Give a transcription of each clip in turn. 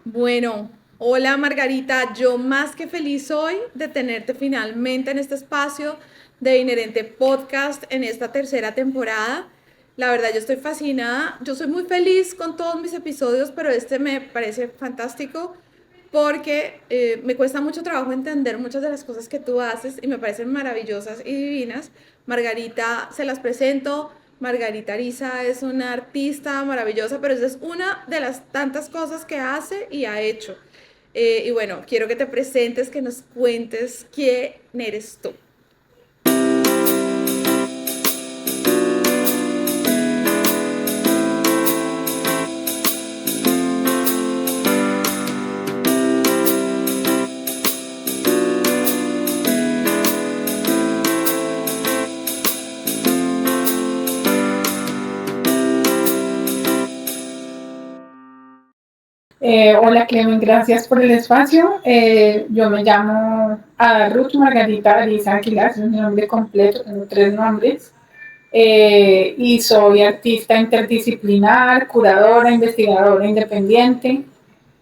Bueno, hola Margarita, yo más que feliz hoy de tenerte finalmente en este espacio de Inherente Podcast en esta tercera temporada. La verdad, yo estoy fascinada. Yo soy muy feliz con todos mis episodios, pero este me parece fantástico porque me cuesta mucho trabajo entender muchas de las cosas que tú haces y me parecen maravillosas y divinas. Margarita, se las presento. Margarita Ariza es una artista maravillosa, pero esa es una de las tantas cosas que hace y ha hecho. Y bueno, quiero que te presentes, que nos cuentes quién eres tú. Hola Clemen, gracias por el espacio. Yo me llamo Ruth Margarita Ariza Aguilar, es mi nombre completo, tengo tres nombres. Y soy artista interdisciplinar, curadora, investigadora independiente.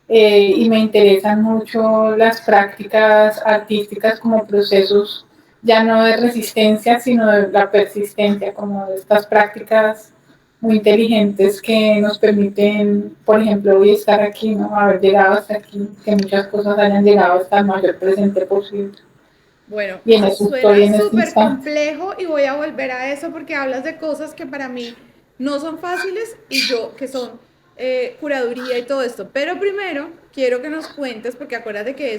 Y me interesan mucho las prácticas artísticas como procesos ya no de resistencia, sino de la persistencia, como de estas prácticas muy inteligentes que nos permiten, por ejemplo, hoy estar aquí, ¿no? Haber llegado hasta aquí, que muchas cosas hayan llegado hasta el mayor presente posible. Bueno, Y en eso estoy suena en este súper instante. complejo y voy a volver a eso porque hablas de cosas que para mí no son fáciles y yo que son curaduría y todo esto. Pero primero quiero que nos cuentes, porque acuérdate que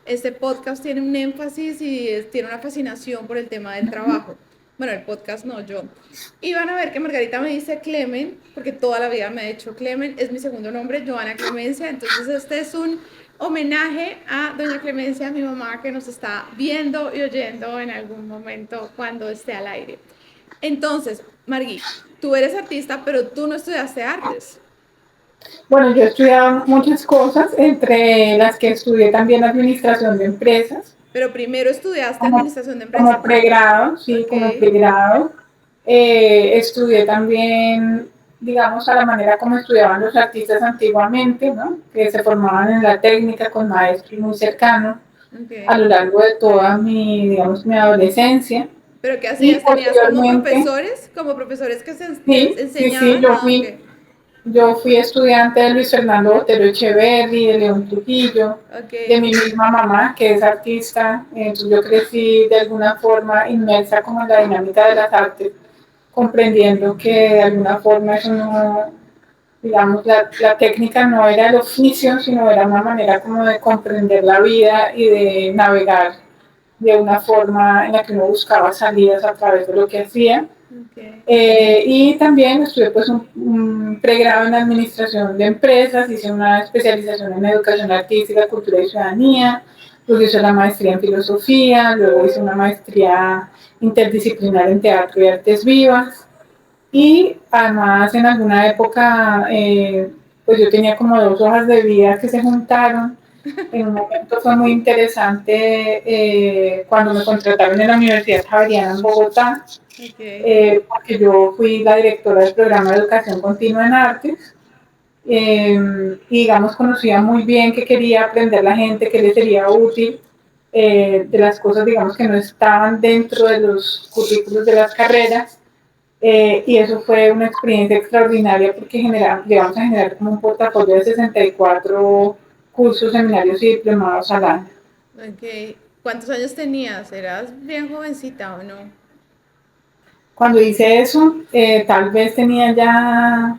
este podcast tiene un énfasis y tiene una fascinación por el tema del trabajo. Bueno, el podcast no, yo. Y van a ver que Margarita me dice Clemen, porque toda la vida me ha dicho Clemen, es mi segundo nombre, Joana Clemencia. Entonces este es un homenaje a doña Clemencia, mi mamá, que nos está viendo y oyendo en algún momento cuando esté al aire. Entonces, Margui, tú eres artista, pero tú no estudiaste artes. Bueno, yo he estudiado muchas cosas, entre las que estudié también administración de empresas, Pero primero estudiaste como, administración de como empresas. pregrado, sí, Ok, como pregrado. Estudié también, digamos, a la manera como estudiaban los artistas antiguamente, ¿no? Que se formaban en la técnica con maestros muy cercanos a ok. lo largo de toda mi, digamos, mi adolescencia. ¿Pero qué Y hacías? ¿Tenías como posteriormente, profesores? ¿Como profesores que te sí, sí, sí, enseñaban? Ah, ok. yo fui estudiante de Luis Fernando Botero Echeverri, de León Trujillo, Ok, de mi misma mamá, que es artista. Entonces yo crecí de alguna forma inmersa como en la dinámica de las artes, comprendiendo que de alguna forma eso no, digamos, la técnica no era el oficio, sino era una manera como de comprender la vida y de navegar de una forma en la que uno buscaba salidas a través de lo que hacía. ok. Y también estudié pues un pregrado en administración de empresas, hice una especialización en educación artística, cultura y ciudadanía, luego hice la maestría en filosofía, luego hice una maestría interdisciplinar en teatro y artes vivas. Y además en alguna época, pues yo tenía como dos hojas de vida que se juntaron. En un momento fue muy interesante cuando me contrataron en la Universidad Javeriana en Bogotá, Ok, porque yo fui la directora del programa de educación continua en artes. Y digamos conocía muy bien qué quería aprender la gente, qué le sería útil, de las cosas digamos que no estaban dentro de los currículos de las carreras. Y eso fue una experiencia extraordinaria porque llegamos a generar como un portafolio de 64 cursos, seminarios y diplomados al año. ok. ¿Cuántos años tenías? ¿Eras bien jovencita o no? Cuando hice eso, tal vez tenía ya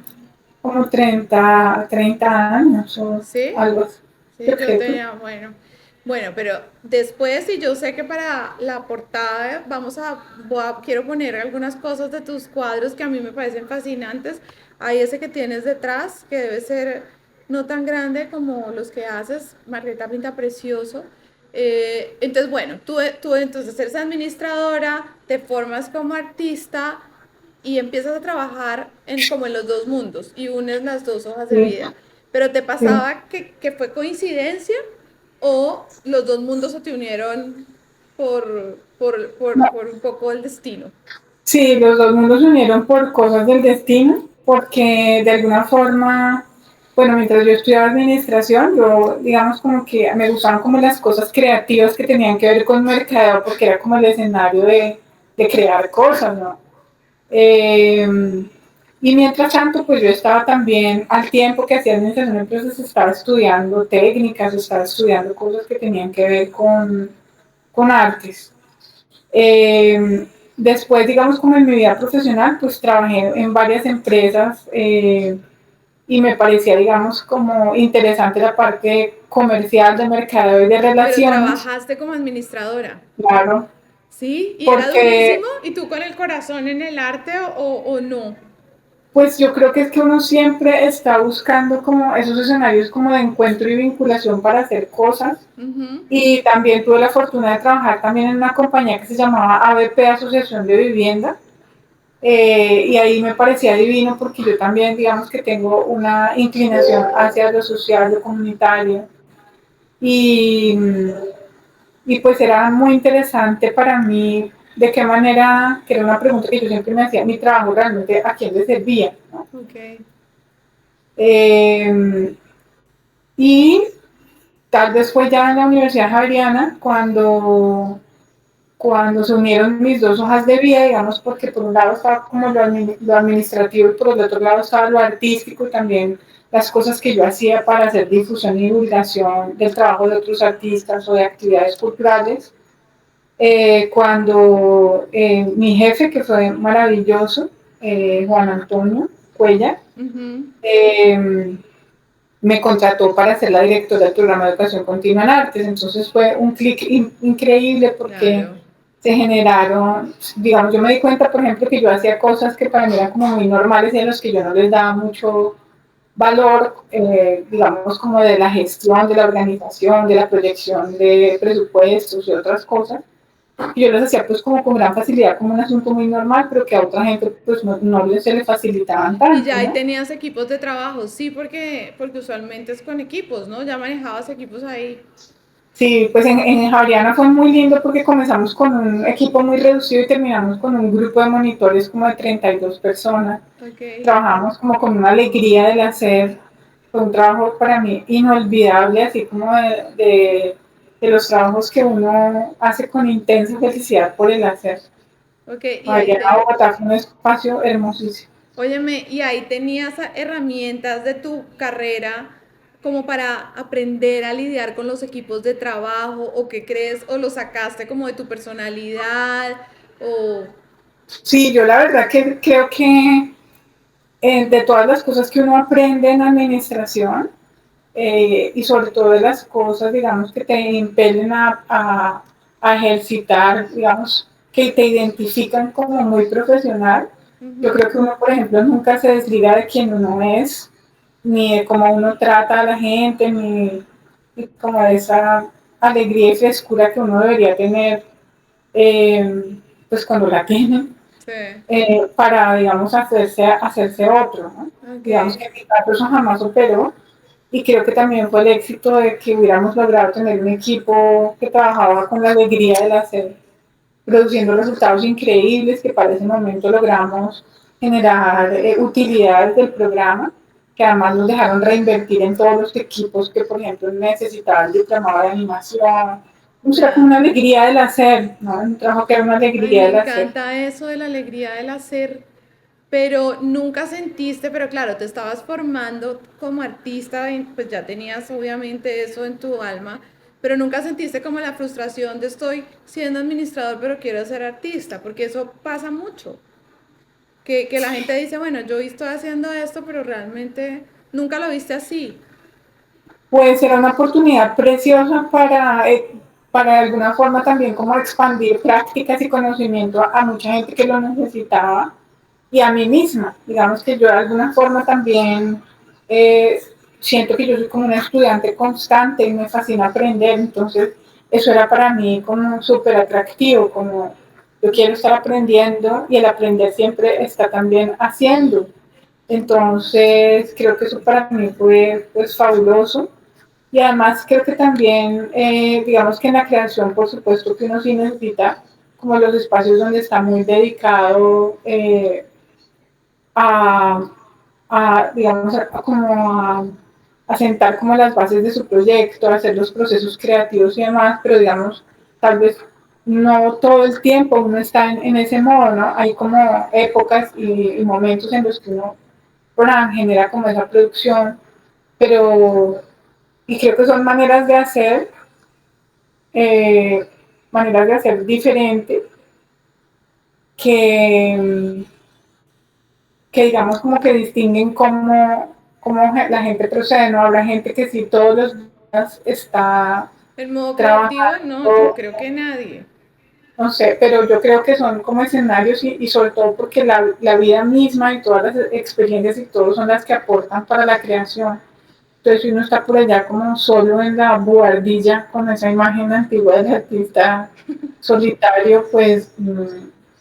como 30 años o ¿Sí? algo así. Sí, Yo yo creo que tenía, bueno, pero después, y yo sé que para la portada quiero poner algunas cosas de tus cuadros que a mí me parecen fascinantes. Hay ese que tienes detrás, que debe ser no tan grande como los que haces. Margarita pinta precioso. Entonces, bueno, tú entonces eres administradora, te formas como artista y empiezas a trabajar como en los dos mundos y unes las dos hojas de sí, vida. Pero ¿te sí. pasaba que fue coincidencia o los dos mundos se te unieron No, por un poco el destino? sí, los dos mundos se unieron por cosas del destino, porque de alguna forma, bueno, mientras yo estudiaba administración, yo, digamos, como que me gustaban como las cosas creativas que tenían que ver con mercadeo, porque era como el escenario de crear cosas, ¿no? Eh, y mientras tanto, pues yo estaba también, al tiempo que hacía administración de empresas, estaba estudiando técnicas, estaba estudiando cosas que tenían que ver con artes. Después, digamos, como en mi vida profesional, pues trabajé en varias empresas y me parecía, digamos, como interesante la parte comercial, de mercadeo y de Pero relaciones, trabajaste como administradora, claro, ¿sí? ¿Y era durísimo? porque ¿Y tú con el corazón en el arte o no? pues yo creo que es que uno siempre está buscando como esos escenarios como de encuentro y vinculación para hacer cosas. Ujú. Y también tuve la fortuna de trabajar también en una compañía que se llamaba ABP, Asociación de Vivienda. Y ahí me parecía divino porque yo también, digamos que tengo una inclinación hacia lo social, lo comunitario. Y, y pues era muy interesante para mí de qué manera, que era una pregunta que yo siempre me hacía, mi trabajo realmente a quién le servía, ¿no? Ok. Eh, y tal vez fue ya en la Universidad Javeriana cuando se unieron mis dos hojas de vida, digamos, porque por un lado estaba como lo administrativo y por el otro lado estaba lo artístico y también las cosas que yo hacía para hacer difusión y divulgación del trabajo de otros artistas o de actividades culturales. Cuando mi jefe, que fue maravilloso, Juan Antonio Cuellar, Ujú. eh, me contrató para ser la directora del programa de educación continua en artes. Entonces fue un clic increíble porque Claro. se generaron, digamos, yo me di cuenta, por ejemplo, que yo hacía cosas que para mí eran como muy normales y a los que yo no les daba mucho valor, digamos, como de la gestión, de la organización, de la proyección de presupuestos y otras cosas. Y yo les hacía pues como con gran facilidad, como un asunto muy normal, pero que a otra gente pues no se le facilitaban Y tanto, ya ahí ¿no? tenías equipos de trabajo, sí, porque usualmente es con equipos, ¿no? Ya manejabas equipos ahí. Sí, pues en Javeriana fue muy lindo porque comenzamos con un equipo muy reducido y terminamos con un grupo de monitores como de 32 personas. Ok. Trabajamos como con una alegría del hacer, fue un trabajo para mí inolvidable, así como de los trabajos que uno hace con intensa felicidad por el hacer. Ok, y ahí Javeriana te... Bogotá fue un espacio hermosísimo. Óyeme, y ahí tenías herramientas de tu carrera como para aprender a lidiar con los equipos de trabajo, o qué crees, o lo sacaste como de tu personalidad, o... Sí, yo la verdad que creo que de todas las cosas que uno aprende en administración, y sobre todo de las cosas, digamos, que te impelen a ejercitar, digamos, que te identifican como muy profesional. Yo Ujú. creo que uno, por ejemplo, nunca se desliga de quien uno es, ni de cómo uno trata a la gente, ni como de esa alegría y frescura que uno debería tener, pues cuando la tiene, Sí, para, digamos, hacerse otro, ¿no? ok. Digamos que en mi caso eso jamás operó, y creo que también fue el éxito de que hubiéramos logrado tener un equipo que trabajaba con la alegría del hacer, produciendo resultados increíbles que para ese momento logramos generar utilidades del programa, que además nos dejaron reinvertir en todos los equipos que, por ejemplo, necesitaban el diplomado de animación. O sea, como una Claro. alegría del hacer, ¿no? Un trabajo que era una Ay, alegría me del hacer. encanta eso de la alegría del hacer, pero nunca sentiste, pero claro, te estabas formando como artista, y pues ya tenías obviamente eso en tu alma, pero nunca sentiste como la frustración de estoy siendo administrador, pero quiero ser artista, porque eso pasa mucho, que la gente dice, bueno, yo estoy haciendo esto, pero realmente nunca lo viste así. Pues era una oportunidad preciosa para de alguna forma también como expandir prácticas y conocimiento a mucha gente que lo necesitaba y a mí misma. Digamos que yo de alguna forma también eh, siento que yo soy como una estudiante constante y me fascina aprender, entonces eso era para mí como súper atractivo, como yo quiero estar aprendiendo y el aprender siempre está también haciendo. Entonces creo que eso para mí fue pues fabuloso. Y además creo que también, digamos que en la creación, por supuesto que uno sí necesita como los espacios donde está muy dedicado a, digamos, como a sentar como las bases de su proyecto, a hacer los procesos creativos y demás, pero digamos, tal vez no todo el tiempo uno está en ese modo, ¿no? Hay como épocas y momentos en los que uno genera como esa producción, pero, y creo que son eh, maneras de hacer diferentes que, que digamos como que distinguen cómo la gente procede, ¿no? Habrá gente que sí todos los días está El modo creativo, no, yo trabajando, creo que nadie. no sé, pero yo creo que son como escenarios y sobre todo porque la vida misma y todas las experiencias y todo son las que aportan para la creación. Entonces, si uno está por allá como solo en la buhardilla con esa imagen antigua del artista solitario, pues,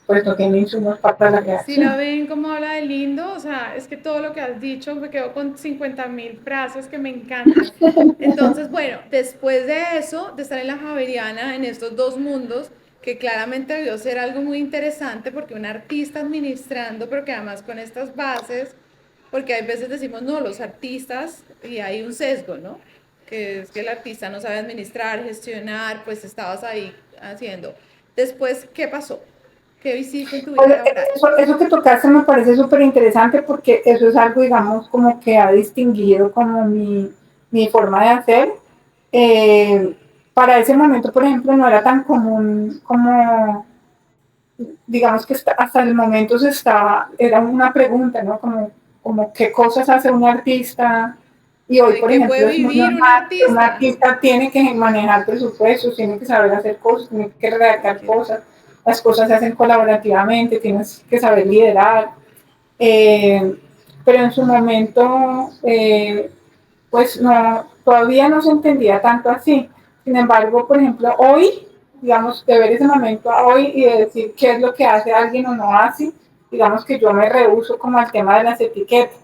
pues no tiene insumos para la Si la creación. ven como habla de lindo, o sea, es que todo lo que has dicho me quedo con 50.000 frases que me encantan. Entonces, bueno, después de eso, de estar en la Javeriana, en estos dos mundos, que claramente debió ser algo muy interesante porque un artista administrando, pero que además con estas bases, porque hay veces decimos, no, los artistas, y hay un sesgo, ¿no? Que es que el artista no sabe administrar, gestionar, pues estabas ahí haciendo. Después, ¿qué pasó? ¿Qué hiciste en tu vida Pues, laboral? eso que tocaste me parece súper interesante porque eso es algo, digamos, como que ha distinguido como mi forma de hacer. Eh, para ese momento, por ejemplo, no era tan común como, digamos que hasta el momento era una pregunta, ¿no? Como qué cosas hace un artista. Y hoy, ¿De por qué puede ejemplo, es muy vivir un normal que un artista? artista tiene que manejar presupuestos, tiene que saber hacer cosas, tiene que redactar Cualquiera. cosas. Las cosas se hacen colaborativamente, tienes que saber liderar. Eh, pero en su momento, pues no, todavía no se entendía tanto así. Sin embargo, por ejemplo, hoy, digamos, de ver ese momento a hoy y de decir qué es lo que hace alguien o no hace, digamos que yo me rehuso como al tema de las etiquetas.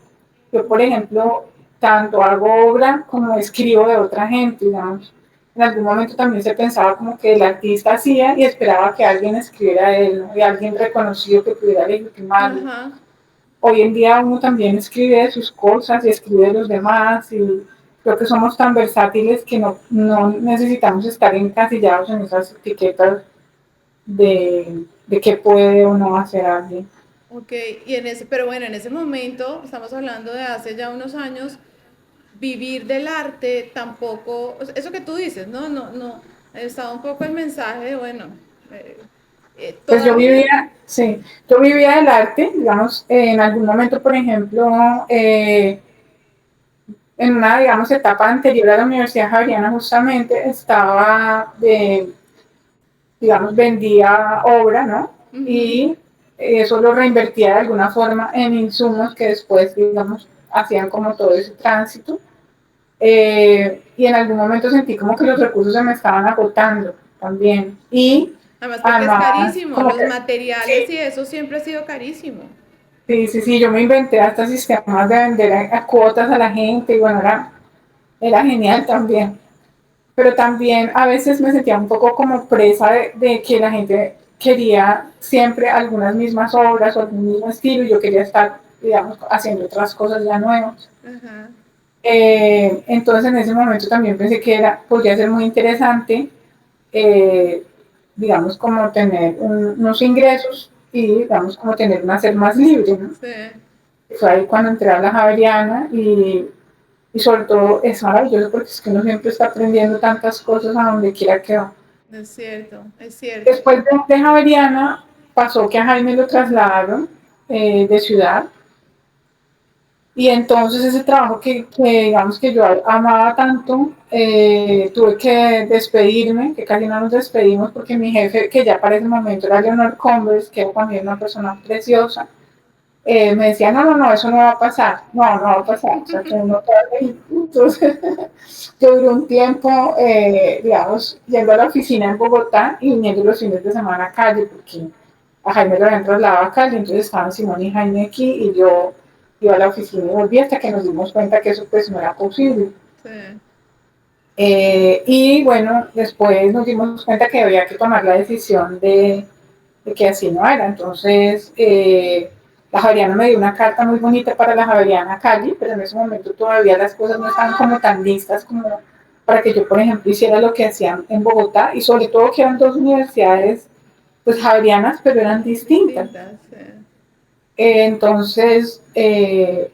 Yo, por ejemplo, tanto hago obra como escribo de otra gente, digamos. En algún momento también se pensaba como que el artista hacía y esperaba que alguien escribiera de él, ¿no? Y alguien reconocido que pudiera legitimarlo. Ajá. Hoy en día uno también escribe de sus cosas y escribe de los demás y creo que somos tan versátiles que no necesitamos estar encasillados en esas etiquetas de qué puede o no hacer alguien. Ok, y en ese, pero bueno, en ese momento, estamos hablando de hace ya unos años, vivir del arte tampoco, o sea, eso que tú dices, no, no, no, estaba un poco el mensaje de, bueno, Pues todavía, sí, yo vivía del arte, digamos, en algún momento, por ejemplo, en una, digamos, etapa anterior a la Universidad Javeriana justamente estaba digamos, vendía obra, ¿no? ujú, Y eso lo reinvertía de alguna forma en insumos que después, digamos, hacían como todo ese tránsito. Y en algún momento sentí como que los recursos se me estaban agotando también. Y además porque es además, carísimo, como los que, materiales y sí, eso siempre ha sido carísimo. sí, yo me inventé hasta sistemas de vender a cuotas a la gente y bueno, era genial también. Pero también a veces me sentía un poco como presa de que la gente quería siempre algunas mismas obras o algún mismo estilo y yo quería estar, digamos, haciendo otras cosas ya nuevas. Ajá, Entonces en ese momento también pensé que podría ser muy interesante, eh, digamos, como tener unos ingresos y, digamos, como tener un hacer más libre, ¿no? sí, Fue ahí cuando entré a la Javeriana y sobre todo es maravilloso porque es que uno siempre está aprendiendo tantas cosas a donde quiera que va. es cierto, es cierto. Después de Javeriana pasó que a Jaime lo trasladaron de ciudad y entonces ese trabajo que digamos que yo amaba tanto, tuve que despedirme, que casi no nos despedimos porque mi jefe, que ya para ese momento era Leonard Converse, que era también una persona preciosa, me decía, no, eso no va a pasar, no va a pasar, o sea, que uno tarde. Entonces, yo duré un tiempo, digamos, yendo a la oficina en Bogotá y viniendo los fines de semana a Cali, porque a Jaime lo habían trasladado a Cali, entonces estaban Simón y Jaime aquí y yo iba a la oficina y volví hasta que nos dimos cuenta que eso pues no era posible. Sí, Y bueno, después nos dimos cuenta que había que tomar la decisión de que así no era. Entonces, La Javeriana me dio una carta muy bonita para la Javeriana Cali, pero en ese momento todavía las cosas no estaban como tan listas como para que yo, por ejemplo, hiciera lo que hacían en Bogotá, y sobre todo que eran dos universidades pues javerianas, pero eran distintas. Distintas.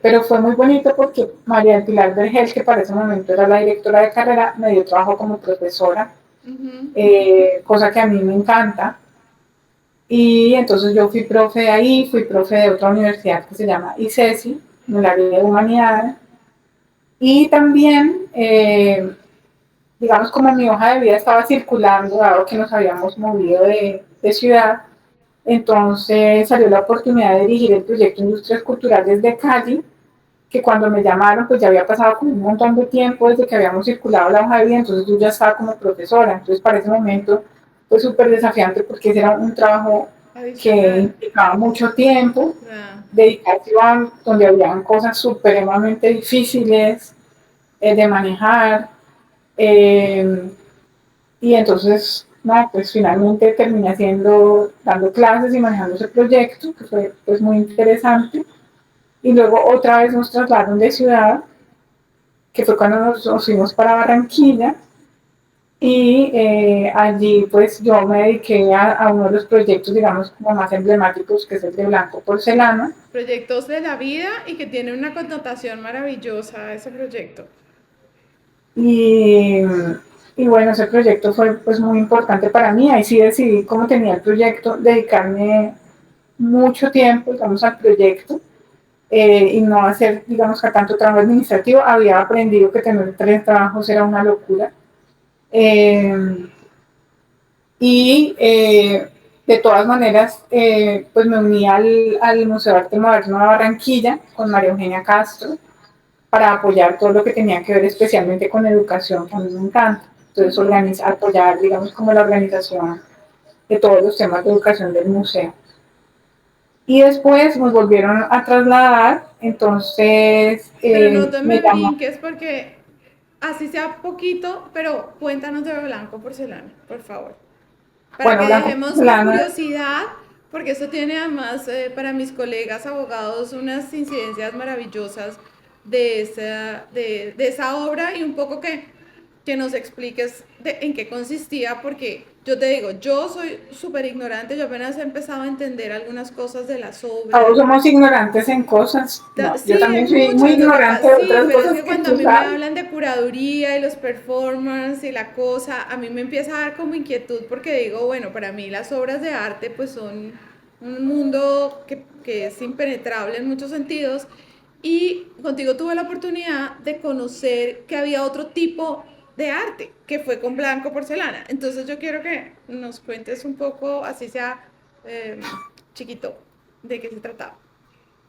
Pero fue muy bonito porque María del Pilar Vergel, que para ese momento era la directora de carrera, me dio trabajo como profesora, Ujú. cosa que a mí me encanta. Y entonces yo fui profe de ahí, fui profe de otra universidad que se llama ICESI, en el área de humanidades. Y también, digamos, como mi hoja de vida estaba circulando, dado que nos habíamos movido de ciudad, entonces salió la oportunidad de dirigir el proyecto Industrias Culturales de Cali, que cuando me llamaron, pues ya había pasado como un montón de tiempo desde que habíamos circulado la hoja de vida, entonces yo ya estaba como profesora. Entonces para ese momento fue súper desafiante porque ese era un trabajo que Adicional. implicaba mucho tiempo, Ah, dedicación, donde habían cosas supremamente difíciles de manejar. eh, y entonces, no, pues finalmente terminé dando clases y manejando ese proyecto, que fue pues muy interesante. Y luego otra vez nos trasladaron de ciudad, que fue cuando nos fuimos para Barranquilla. Y allí pues yo me dediqué a uno de los proyectos, digamos, como más emblemáticos, que es el de Blanco Porcelana. proyectos de la vida y que tiene una connotación maravillosa ese proyecto. Y, y bueno, ese proyecto fue pues muy importante para mí. Ahí sí decidí, como tenía el proyecto, dedicarme mucho tiempo, digamos, al proyecto, y no hacer, digamos, que tanto trabajo administrativo. Había aprendido que tener tres trabajos era una locura. Eh, y de todas maneras, pues me uní al Museo de Arte Moderno de Barranquilla con María Eugenia Castro para apoyar todo lo que tenía que ver especialmente con educación, que a mí me encanta. Entonces, Ujú. apoyar, digamos, como la organización de todos los temas de educación del museo. Y después nos volvieron a trasladar, entonces Pero no te me me llamó. brinques porque así sea poquito, pero cuéntanos de Blanco Porcelana, por favor. Para Bueno, que Blanco dejemos la Porcelana. curiosidad, porque eso tiene además para mis colegas abogados unas incidencias maravillosas de esa obra y un poco que nos expliques en qué consistía, porque yo te digo, yo soy súper ignorante, yo apenas he empezado a entender algunas cosas de las Todos obras. somos ignorantes en cosas. No, yo Sí, hay también soy muy muchas, lo que ignorante pasa, de sí, otras pero es cosas que que cuando a tú mí me sabes. hablan de curaduría y los performance y la cosa, a mí me empieza a dar como inquietud porque digo, bueno, para mí las obras de arte pues son un mundo que es impenetrable en muchos sentidos y contigo tuve la oportunidad de conocer que había otro tipo de arte, que fue con Blanco Porcelana. Entonces yo quiero que nos cuentes un poco, así sea chiquito, de qué se trataba.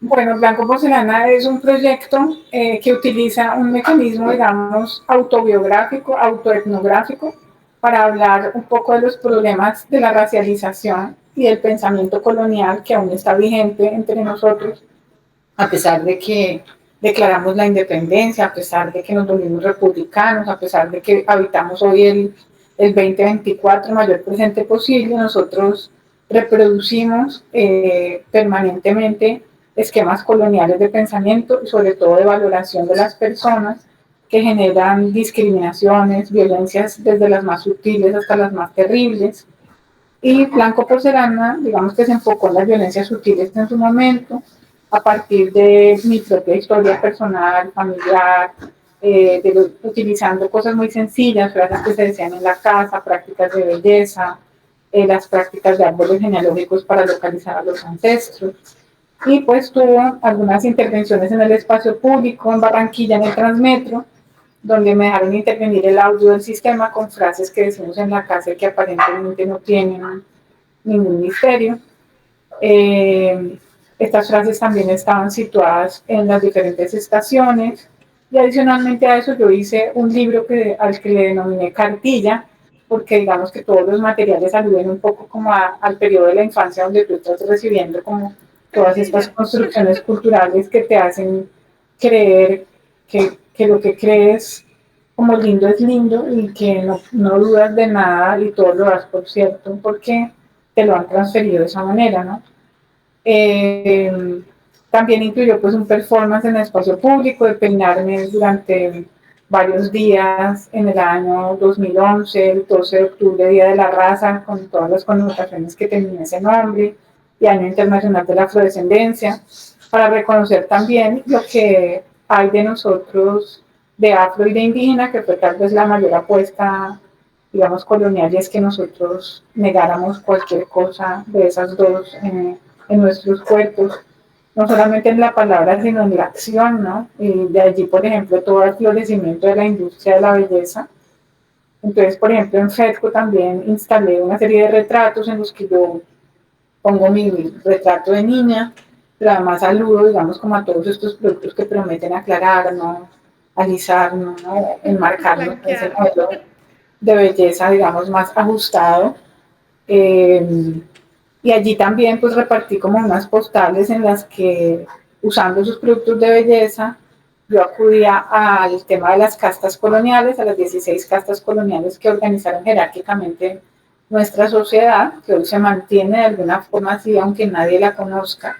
Bueno, Blanco Porcelana es un proyecto que utiliza un mecanismo, digamos, autobiográfico, autoetnográfico, para hablar un poco de los problemas de la racialización y del pensamiento colonial que aún está vigente entre nosotros, a pesar de que declaramos la independencia, a pesar de que nos volvimos republicanos, a pesar de que habitamos hoy el 2024 mayor presente posible, nosotros reproducimos permanentemente esquemas coloniales de pensamiento y sobre todo de valoración de las personas que generan discriminaciones, violencias desde las más sutiles hasta las más terribles. Y Blanco Porcelana, digamos que se enfocó en las violencias sutiles en su momento, a partir de mi propia historia personal, familiar, utilizando cosas muy sencillas, frases que se decían en la casa, prácticas de belleza, las prácticas de árboles genealógicos para localizar a los ancestros. Y pues tuvo algunas intervenciones en el espacio público, en Barranquilla, en el Transmetro, donde me dejaron intervenir el audio del sistema con frases que decimos en la casa y que aparentemente no tienen ningún misterio. Eh, Estas frases también estaban situadas en las diferentes estaciones, y adicionalmente a eso yo hice un libro al que le denominé Cartilla, porque digamos que todos los materiales aluden un poco como al periodo de la infancia donde tú estás recibiendo como todas estas Cartilla. construcciones culturales que te hacen creer que lo que crees como lindo es lindo y que no dudas de nada y todo lo das por cierto porque te lo han transferido de esa manera, ¿no? Eh, También incluyó pues un performance en el espacio público de peinarme durante varios días en el año 2011, el 12 de octubre, Día de la Raza, con todas las connotaciones que tenía ese nombre, y Año Internacional de la Afrodescendencia, para reconocer también lo que hay de nosotros de afro y de indígena, que fue tal vez la mayor apuesta, digamos, colonial, y es que nosotros negáramos cualquier cosa de esas dos en nuestros cuerpos, no solamente en la palabra, sino en la acción, ¿no? Y de allí, por ejemplo, todo el florecimiento de la industria de la belleza. Entonces, por ejemplo, en FEDCO también instalé una serie de retratos en los que yo pongo mi retrato de niña, pero además saludo, digamos, como a todos estos productos que prometen aclararnos, alisarnos, ¿no? Enmarcarnos en ese Blanquear. modelo de belleza, digamos, más ajustado. Eh, y allí también pues repartí como unas postales en las que, usando esos productos de belleza, yo acudía al tema de las castas coloniales, a las 16 castas coloniales que organizaron jerárquicamente nuestra sociedad, que hoy se mantiene de alguna forma así, aunque nadie la conozca.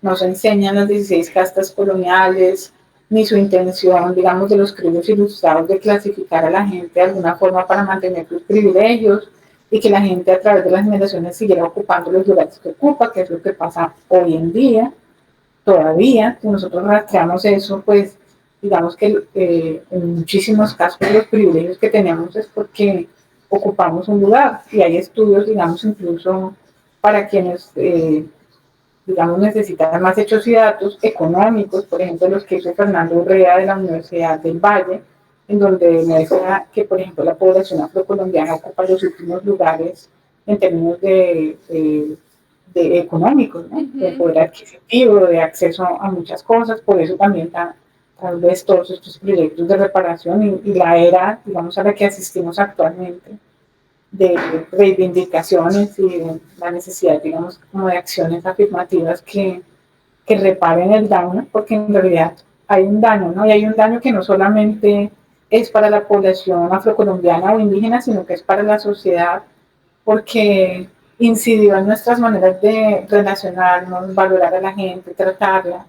Nos enseñan las 16 castas coloniales, ni su intención, digamos, de los criollos ilustrados de clasificar a la gente de alguna forma para mantener sus privilegios, y que la gente a través de las generaciones siguiera ocupando los lugares que ocupa, que es lo que pasa hoy en día, todavía. Si nosotros rastreamos eso, pues digamos que en muchísimos casos los privilegios que tenemos es porque ocupamos un lugar, y hay estudios, digamos, incluso para quienes, digamos, necesitan más hechos y datos económicos, por ejemplo, los que hizo Fernando Urrea de la Universidad del Valle, en donde muestra que, por ejemplo, la población afrocolombiana ocupa los últimos lugares en términos de económicos, ¿no? De Ujú. poder adquisitivo, de acceso a muchas cosas. Por eso también tal vez todos estos proyectos de reparación y la era, digamos, a la que asistimos actualmente, de reivindicaciones y de la necesidad, digamos, como de acciones afirmativas que reparen el daño, porque en realidad hay un daño, ¿no? Y hay un daño que no solamente es para la población afrocolombiana o indígena, sino que es para la sociedad, porque incidió en nuestras maneras de relacionarnos, valorar a la gente, tratarla.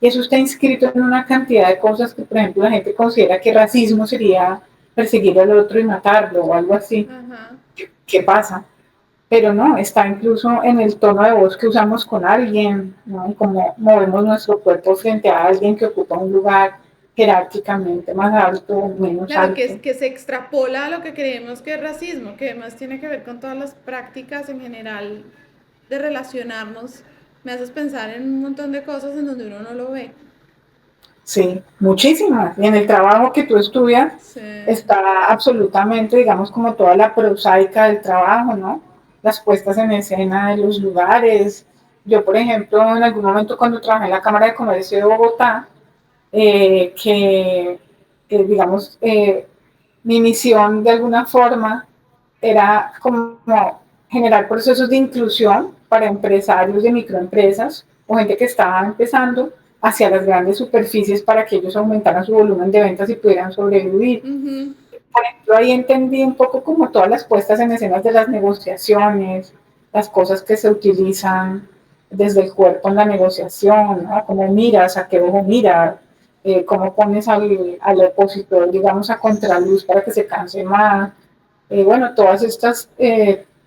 Y eso está inscrito en una cantidad de cosas que, por ejemplo, la gente considera que racismo sería perseguir al otro y matarlo o algo así. Ajá. ¿Qué pasa? Pero no, está incluso en el tono de voz que usamos con alguien, ¿no? Y cómo movemos nuestro cuerpo frente a alguien que ocupa un lugar jerárquicamente más alto o menos Claro, alto. que se extrapola a lo que creemos que es racismo, que además tiene que ver con todas las prácticas en general de relacionarnos. Me haces pensar en un montón de cosas en donde uno no lo ve. Sí, muchísimas. Y en el trabajo que tú estudias Sí. está absolutamente, digamos, como toda la prosaica del trabajo, ¿no? Las puestas en escena de los lugares. Yo, por ejemplo, en algún momento cuando trabajé en la Cámara de Comercio de Bogotá, digamos, mi misión de alguna forma era como generar procesos de inclusión para empresarios de microempresas o gente que estaba empezando hacia las grandes superficies para que ellos aumentaran su volumen de ventas y pudieran sobrevivir. Ujú. Por ejemplo, ahí entendí un poco como todas las puestas en escenas de las negociaciones, las cosas que se utilizan desde el cuerpo en la negociación, ¿no? Cómo miras, a qué ojo miras, cómo pones al opositor, digamos, a contraluz para que se canse más. Bueno, todas estas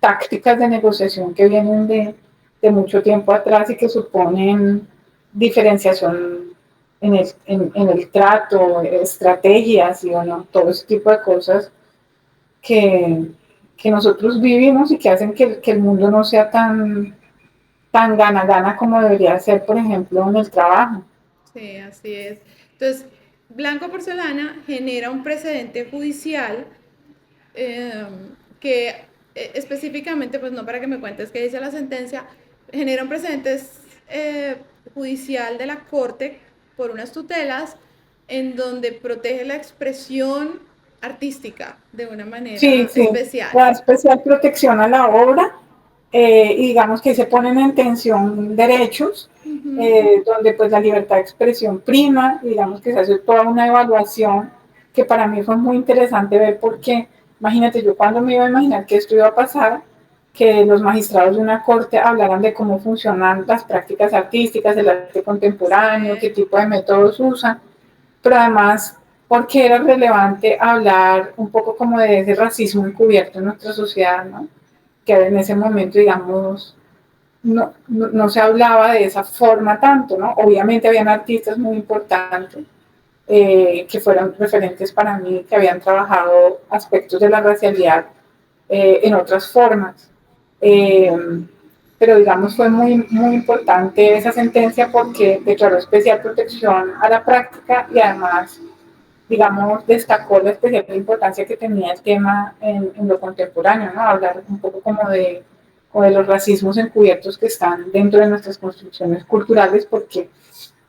tácticas de negociación que vienen de mucho tiempo atrás y que suponen diferenciación en el trato, estrategias y bueno, todo ese tipo de cosas que, que nosotros vivimos y que hacen que el mundo no sea tan gana-gana como debería ser, por ejemplo, en el trabajo. Sí, así es. Entonces, Blanco Porcelana genera un precedente judicial eh, que específicamente, pues no para que me cuentes qué dice la sentencia, genera un precedente judicial de la Corte por unas tutelas en donde protege la expresión artística de una Sí, manera sí, especial. da especial protección a la obra, y digamos que se ponen en tensión derechos, Ujú. donde pues la libertad de expresión prima, digamos que se hace toda una evaluación que para mí fue muy interesante ver porque, imagínate, yo cuando me iba a imaginar que esto iba a pasar, que los magistrados de una corte hablaran de cómo funcionan las prácticas artísticas, el arte contemporáneo, qué Sí, tipo de métodos usan, pero además porque era relevante hablar un poco como de ese racismo encubierto en nuestra sociedad, ¿no? Que en ese momento, digamos, no se hablaba de esa forma tanto, ¿no? Obviamente habían artistas muy importantes que fueron referentes para mí, que habían trabajado aspectos de la racialidad en otras formas. Eh, pero digamos fue muy importante esa sentencia porque declaró especial protección a la práctica y además, digamos, destacó la especial importancia que tenía el tema en lo contemporáneo, ¿no? Hablar un poco como de los racismos encubiertos que están dentro de nuestras construcciones culturales, porque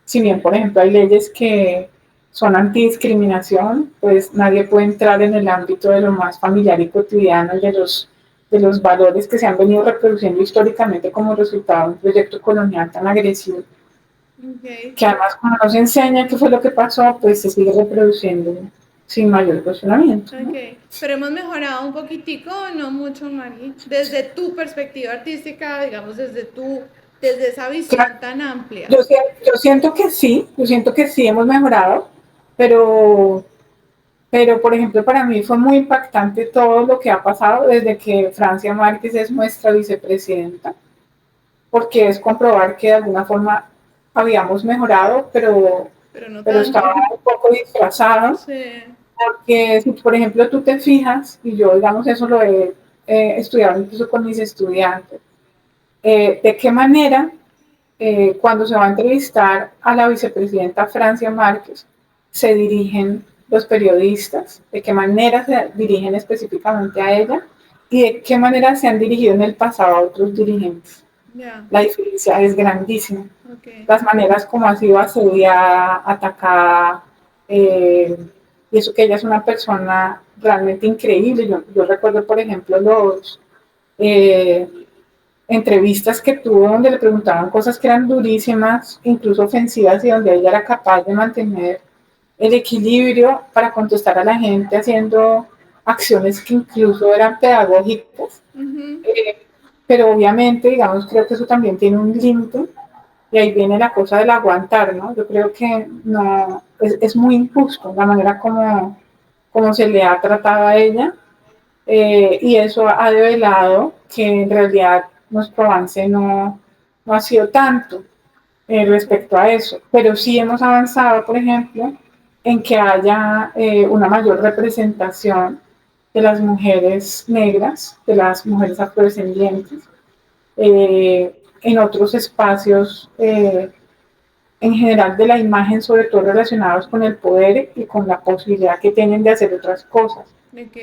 si bien, por ejemplo, hay leyes que son antidiscriminación, pues nadie puede entrar en el ámbito de lo más familiar y cotidiano y de los valores que se han venido reproduciendo históricamente como resultado de un proyecto colonial tan agresivo, ok, que además como nos enseña qué fue lo que pasó, pues se sigue reproduciendo sin mayor cuestionamiento, ¿no? ok. Pero hemos mejorado un poquitico, no mucho, Mari. Desde tu perspectiva artística, digamos, desde esa Claro, visión tan amplia. yo siento que sí hemos mejorado, pero por ejemplo, para mí fue muy impactante todo lo que ha pasado desde que Francia Márquez es nuestra vicepresidenta, porque es comprobar que de alguna forma habíamos mejorado, Pero no pero estaba tanto. un poco disfrazado, Sí, porque si por ejemplo tú te fijas, y yo digamos eso lo he estudiado incluso con mis estudiantes, de qué manera cuando se va a entrevistar a la vicepresidenta Francia Márquez, se dirigen los periodistas, de qué manera se dirigen específicamente a ella y de qué manera se han dirigido en el pasado a otros dirigentes. ya, La diferencia es grandísima. ok, Las maneras como ha sido asediada, atacada, eh, y eso que ella es una persona realmente increíble. Yo recuerdo, por ejemplo, eh, entrevistas que tuvo donde le preguntaban cosas que eran durísimas, incluso ofensivas, y donde ella era capaz de mantener el equilibrio para contestar a la gente haciendo acciones que incluso eran pedagógicas. ujú, Eh, pero obviamente, digamos, creo que eso también tiene un límite y ahí viene la cosa del aguantar, ¿no? Yo creo que no, es muy injusto la manera como se le ha tratado a ella y eso ha develado que en realidad nuestro avance no ha sido tanto respecto a eso, pero sí hemos avanzado, por ejemplo, en que haya una mayor representación de las mujeres negras, de las mujeres afrodescendientes, en otros espacios en general de la imagen, sobre todo relacionados con el poder y con la posibilidad que tienen de hacer otras cosas ok,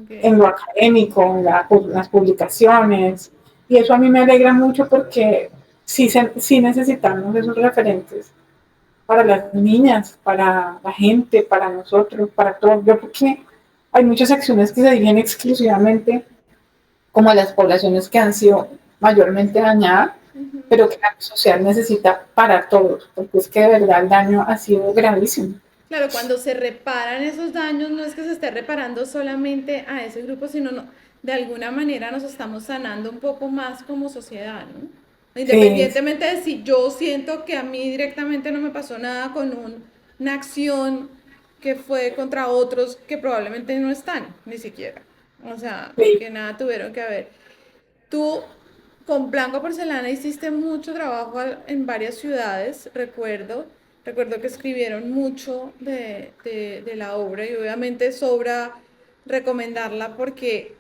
ok, en lo académico, en las publicaciones. Y eso a mí me alegra mucho porque sí necesitamos esos referentes para las niñas, para la gente, para nosotros, para todos. Yo porque hay muchas acciones que se dirigen exclusivamente como a las poblaciones que han sido mayormente dañadas, ujú. pero que la sociedad necesita para todos, porque es que de verdad el daño ha sido gravísimo. Claro, cuando se reparan esos daños, no es que se esté reparando solamente a ese grupo, sino de alguna manera nos estamos sanando un poco más como sociedad, ¿no? Sí, Independientemente de si yo siento que a mí directamente no me pasó nada con una acción que fue contra otros que probablemente no están, ni siquiera. O sea, sí, que nada tuvieron que ver. Tú con Blanco Porcelana hiciste mucho trabajo en varias ciudades, recuerdo que escribieron mucho de la obra y obviamente sobra recomendarla porque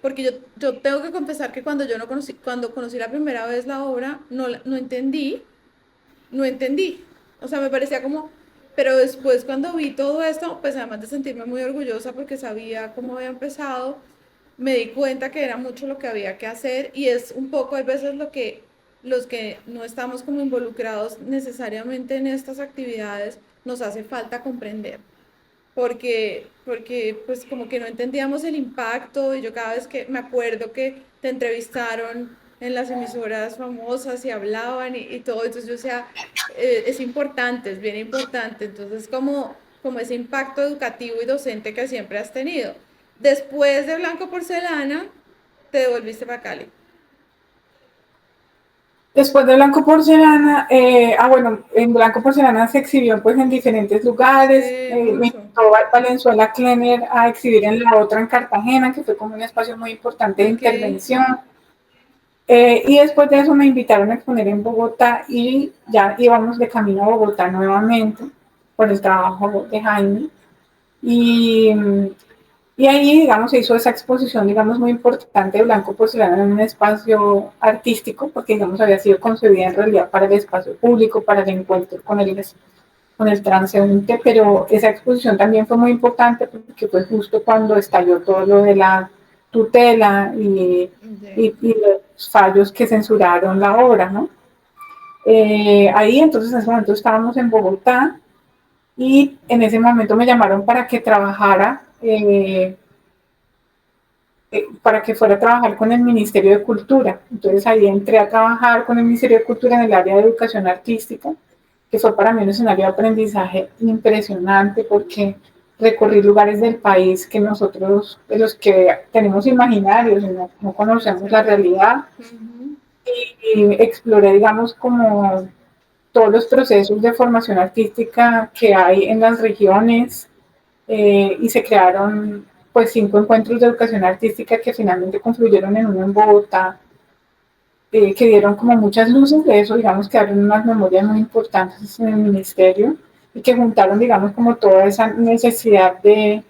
yo tengo que confesar que cuando yo no conocí, cuando conocí la primera vez la obra, no entendí, no entendí. O sea, me parecía como, pero después cuando vi todo esto, pues además de sentirme muy orgullosa porque sabía cómo había empezado, me di cuenta que era mucho lo que había que hacer y es un poco, hay veces lo que los que no estamos como involucrados necesariamente en estas actividades nos hace falta comprender porque pues como que no entendíamos el impacto y yo cada vez que me acuerdo que te entrevistaron en las emisoras famosas y hablaban y todo, entonces yo decía, es importante, es bien importante, entonces como ese impacto educativo y docente que siempre has tenido. Después de Blanco Porcelana, te devolviste para Cali. Después de Blanco Porcelana, bueno, en Blanco Porcelana se exhibió pues en diferentes lugares. Sí, Me mucho. invitó Valenzuela Klenner a exhibir en la otra en Cartagena, que fue como un espacio muy importante de Ok. intervención. Y después de eso me invitaron a exponer en Bogotá y ya íbamos de camino a Bogotá nuevamente por el trabajo de Jaime. Y, y ahí, digamos, se hizo esa exposición, digamos, muy importante de Blanco Porcelana en un espacio artístico, porque, digamos, había sido concebida en realidad para el espacio público, para el encuentro con el transeúnte, pero esa exposición también fue muy importante porque fue justo cuando estalló todo lo de la tutela Sí. y los fallos que censuraron la obra, ¿no? Ahí entonces en ese momento estábamos en Bogotá y en ese momento me llamaron para que trabajara, para que fuera a trabajar con el Ministerio de Cultura. Entonces ahí entré a trabajar con el Ministerio de Cultura en el área de educación artística, que fue para mí un escenario de aprendizaje impresionante porque recorrí lugares del país que nosotros, de los que tenemos imaginarios y no conocemos la realidad, Ujú. y exploré, digamos, como todos los procesos de formación artística que hay en las regiones, y se crearon pues 5 encuentros de educación artística que finalmente confluyeron en uno en Bogotá, que dieron como muchas luces de eso, digamos, que dieron unas memorias muy importantes en el ministerio y que juntaron, digamos, como toda esa necesidad de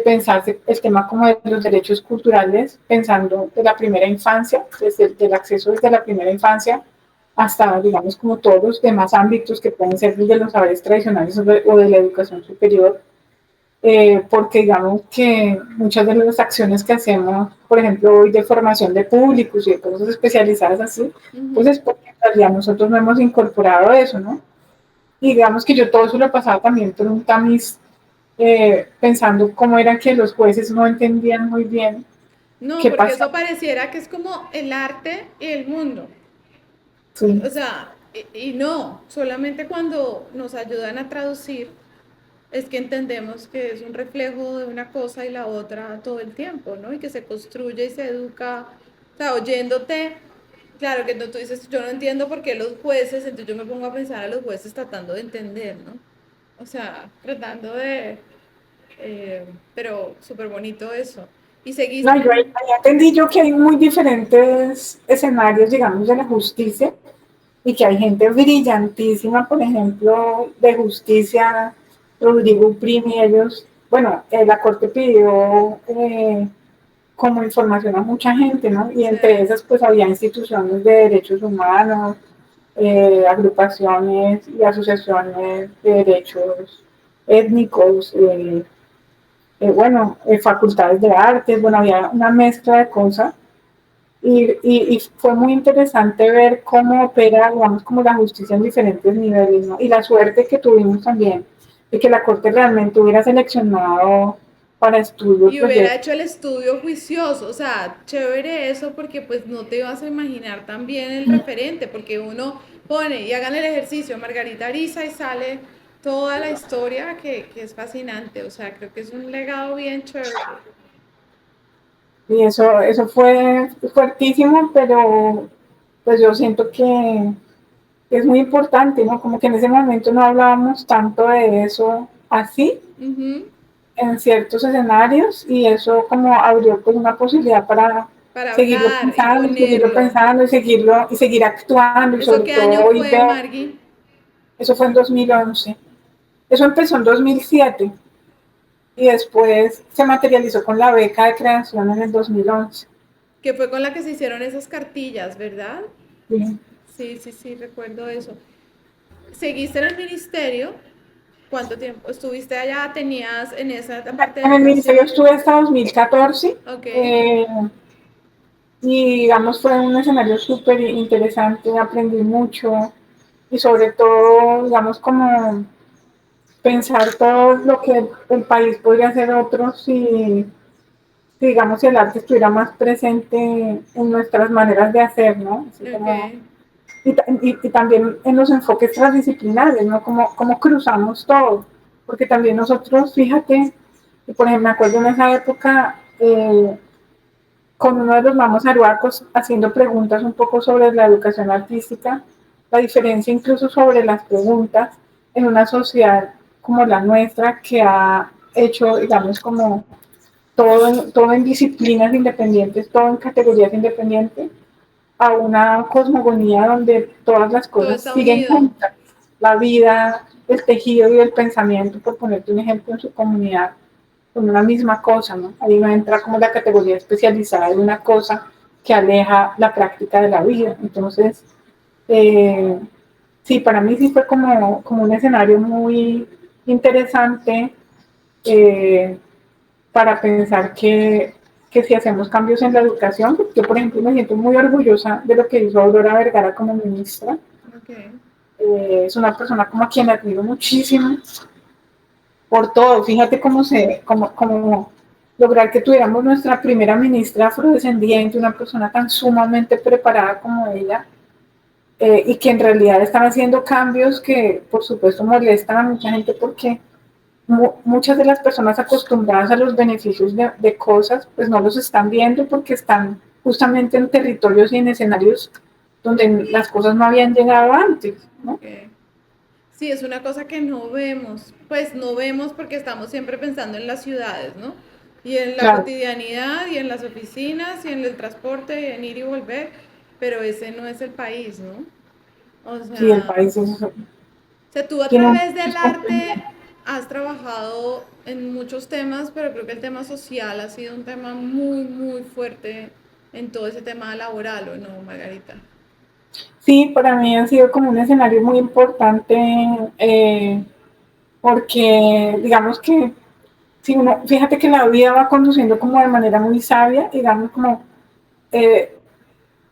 pensarse el tema como de los derechos culturales, pensando de la primera infancia, desde el acceso desde la primera infancia hasta, digamos, como todos los demás ámbitos que pueden ser desde los saberes tradicionales o de la educación superior, porque digamos que muchas de las acciones que hacemos, por ejemplo, hoy de formación de públicos y de cosas especializadas así, pues Ujú. es porque en realidad nosotros no hemos incorporado eso, ¿no? Y digamos que yo todo eso lo pasaba también por un tamiz, pensando cómo era que los jueces no entendían muy bien No, qué porque pasaba. eso pareciera que es como el arte y el mundo. Sí. O sea, y no, solamente cuando nos ayudan a traducir es que entendemos que es un reflejo de una cosa y la otra todo el tiempo, ¿no? Y que se construye y se educa, o sea, oyéndote, claro que no, tú dices, yo no entiendo por qué los jueces, entonces yo me pongo a pensar a los jueces tratando de entender, ¿no? O sea, tratando de, pero súper bonito eso. Y No, seguiste yo ahí, en... ahí entendí yo que hay muy diferentes escenarios, digamos, de la justicia y que hay gente brillantísima, por ejemplo, de justicia, Rodrigo Primi, ellos, bueno, la corte pidió, como información a mucha gente, ¿no? Y Sí. entre esas pues había instituciones de derechos humanos, agrupaciones y asociaciones de derechos étnicos, facultades de artes, bueno, había una mezcla de cosas y fue muy interesante ver cómo opera, digamos, como la justicia en diferentes niveles, ¿no? Y la suerte que tuvimos también de que la Corte realmente hubiera seleccionado para estudio el Y hubiera proyecto. hecho el estudio juicioso, o sea, chévere eso porque pues no te vas a imaginar también el referente, porque uno pone y hagan el ejercicio Margarita Ariza y sale toda la historia que es fascinante, o sea, creo que es un legado bien chévere. Y eso fue fuertísimo, pero pues yo siento que es muy importante, ¿no? Como que en ese momento no hablábamos tanto de eso así, Ujú. en ciertos escenarios, y eso como abrió pues una posibilidad para Para hablar y seguirlo ponerlo. pensando y seguir actuando, y ¿Eso sobre qué todo año hoy fue, ver, Margui? eso fue en 2011, eso empezó en 2007 y después se materializó con la beca de creación en el 2011. Que fue con la que se hicieron esas cartillas, ¿verdad? ¿Sí? Sí, sí, sí, recuerdo eso. ¿Seguiste en el ministerio? ¿Cuánto tiempo estuviste allá? ¿Tenías en esa parte de En el ministerio educación? estuve hasta 2014, Ok, y digamos fue un escenario súper interesante, aprendí mucho y sobre todo, digamos, como pensar todo lo que el país podría hacer otro si digamos, si el arte estuviera más presente en nuestras maneras de hacer, ¿no? Así ok. como, y también en los enfoques transdisciplinares, ¿no? Como cruzamos todo, porque también nosotros, fíjate, por ejemplo, me acuerdo en esa época, con uno de los mamos aruacos haciendo preguntas un poco sobre la educación artística, la diferencia incluso sobre las preguntas en una sociedad como la nuestra que ha hecho, digamos, como todo en disciplinas independientes, todo en categorías independientes, a una cosmogonía donde todas las Todo cosas está siguen unido. juntas. La vida, el tejido y el pensamiento, por ponerte un ejemplo, en su comunidad, con una misma cosa, ¿no? Ahí no entra como la categoría especializada de una cosa que aleja la práctica de la vida. Entonces, eh, sí, para mí sí fue como un escenario muy interesante eh, para pensar que si hacemos cambios en la educación, yo por ejemplo me siento muy orgullosa de lo que hizo Aurora Vergara como ministra. Ok. Es una persona como a quien admiro muchísimo por todo. Fíjate cómo lograr que tuviéramos nuestra primera ministra afrodescendiente, una persona tan sumamente preparada como ella, y que en realidad están haciendo cambios que por supuesto molestan a mucha gente porque muchas de las personas acostumbradas a los beneficios de cosas, pues no los están viendo porque están justamente en territorios y en escenarios donde las cosas no habían llegado antes, ¿no? Ok. Sí, es una cosa que no vemos, pues no vemos porque estamos siempre pensando en las ciudades, ¿no? Y en la Claro, cotidianidad, y en las oficinas, y en el transporte, y en ir y volver, pero ese no es el país, ¿no? sí, el O país sea, tú a tiene través del muchas arte complejidades. has trabajado en muchos temas, pero creo que el tema social ha sido un tema muy, muy fuerte en todo ese tema laboral, ¿o no, Margarita? Sí, para mí ha sido como un escenario muy importante porque digamos que si uno, fíjate que la vida va conduciendo como de manera muy sabia, digamos como eh,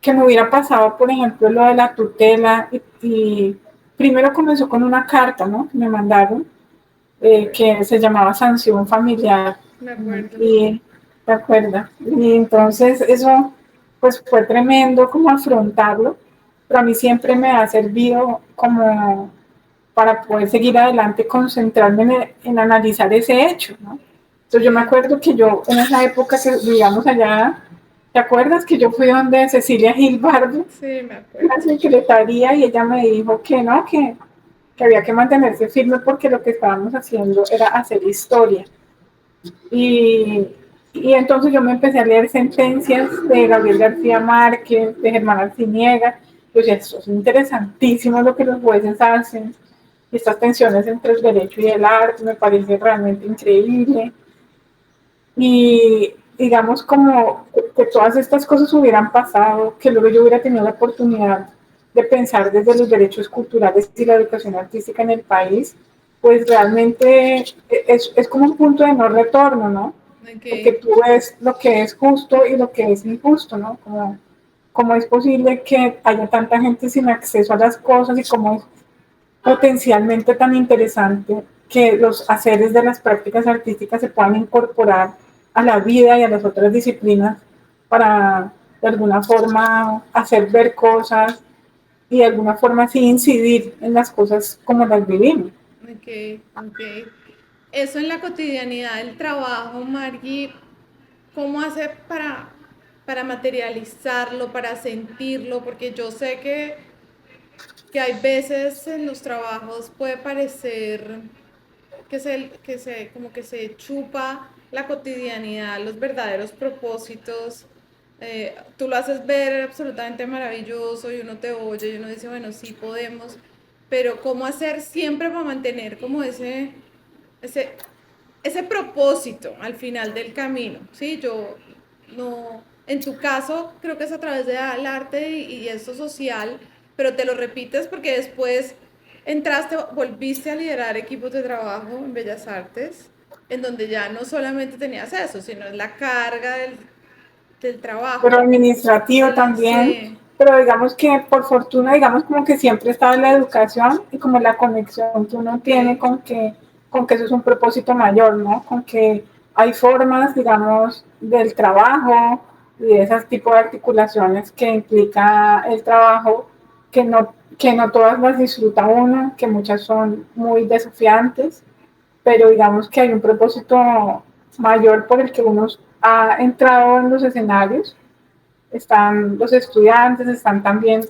que me hubiera pasado, por ejemplo, lo de la tutela y primero comenzó con una carta, ¿no? Que me mandaron, que se llamaba sanción familiar. Me acuerdo. Y, ¿te acuerdas? Y entonces eso, pues fue tremendo como afrontarlo, pero a mí siempre me ha servido como para poder seguir adelante, concentrarme en analizar ese hecho, ¿no? Entonces yo me Sí, acuerdo que yo en esa época que vivíamos allá, ¿te acuerdas que yo fui donde Cecilia Gilbardo, sí, me la acuerdo. secretaría, y ella me dijo que no, que había que mantenerse firme porque lo que estábamos haciendo era hacer historia. Y, y entonces yo me empecé a leer sentencias de Gabriel García Márquez, de Germán Arciniega. Pues eso es interesantísimo lo que los jueces hacen. Y estas tensiones entre el derecho y el arte me parece realmente increíble. Y digamos como que todas estas cosas hubieran pasado, que luego yo hubiera tenido la oportunidad de pensar desde los derechos culturales y la educación artística en el país, pues realmente es como un punto de no retorno, ¿no? Ok, Porque tú ves lo que es justo y lo que es injusto, ¿no? Como es posible que haya tanta gente sin acceso a las cosas y cómo es potencialmente tan interesante que los haceres de las prácticas artísticas se puedan incorporar a la vida y a las otras disciplinas para de alguna forma hacer ver cosas y de alguna forma sí incidir en las cosas como las vivimos. ok, ok. Eso en la cotidianidad del trabajo, Margie, ¿cómo hace para materializarlo, para sentirlo? Porque yo sé que hay veces en los trabajos puede parecer como que se chupa la cotidianidad, los verdaderos propósitos. Tú lo haces ver absolutamente maravilloso y uno te oye y uno dice, bueno, sí podemos, pero ¿cómo hacer siempre para mantener como ese, ese propósito al final del camino? Sí, yo no, en tu caso creo que es a través del arte y esto social, pero te lo repites porque después entraste, volviste a liderar equipos de trabajo en Bellas Artes, en donde ya no solamente tenías eso, sino la carga del Pero trabajo. administrativo también, Sí, pero digamos que por fortuna, digamos como que siempre estaba en la educación y como la conexión que uno ok, tiene con que eso es un propósito mayor, ¿no? Con que hay formas, digamos, del trabajo y de esas tipos de articulaciones que implica el trabajo, que no todas las disfruta uno, que muchas son muy desafiantes, pero digamos que hay un propósito mayor por el que uno ha entrado en los escenarios están los estudiantes, están también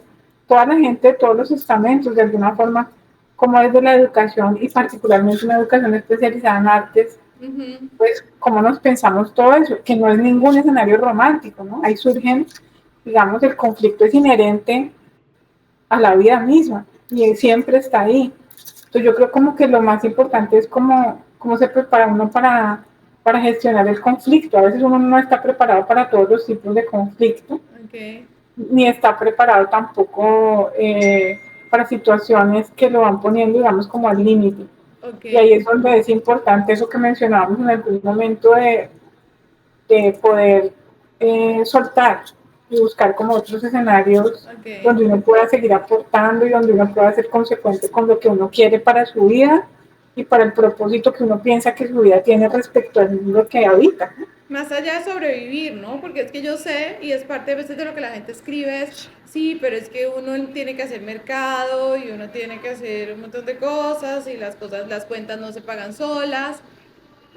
toda la gente de todos los estamentos, de alguna forma, como desde la educación y particularmente una educación especializada en artes, Ujú. pues cómo nos pensamos todo eso, que no es ningún escenario romántico, ¿no? Ahí surgen, digamos, el conflicto es inherente a la vida misma y él siempre está ahí. Entonces yo creo como que lo más importante es cómo se prepara uno para gestionar el conflicto. A veces uno no está preparado para todos los tipos de conflicto, Ok, ni está preparado tampoco para situaciones que lo van poniendo, digamos, como al límite. ok, Y ahí es donde es importante eso que mencionábamos en algún momento de poder soltar y buscar como otros escenarios ok. donde uno pueda seguir aportando y donde uno pueda ser consecuente con lo que uno quiere para su vida y para el propósito que uno piensa que su vida tiene respecto al mundo que habita. Más allá de sobrevivir, ¿no? Porque es que yo sé, y es parte a veces de lo que la gente escribe, es, sí, pero es que uno tiene que hacer mercado y uno tiene que hacer un montón de cosas y las cosas, las cuentas no se pagan solas.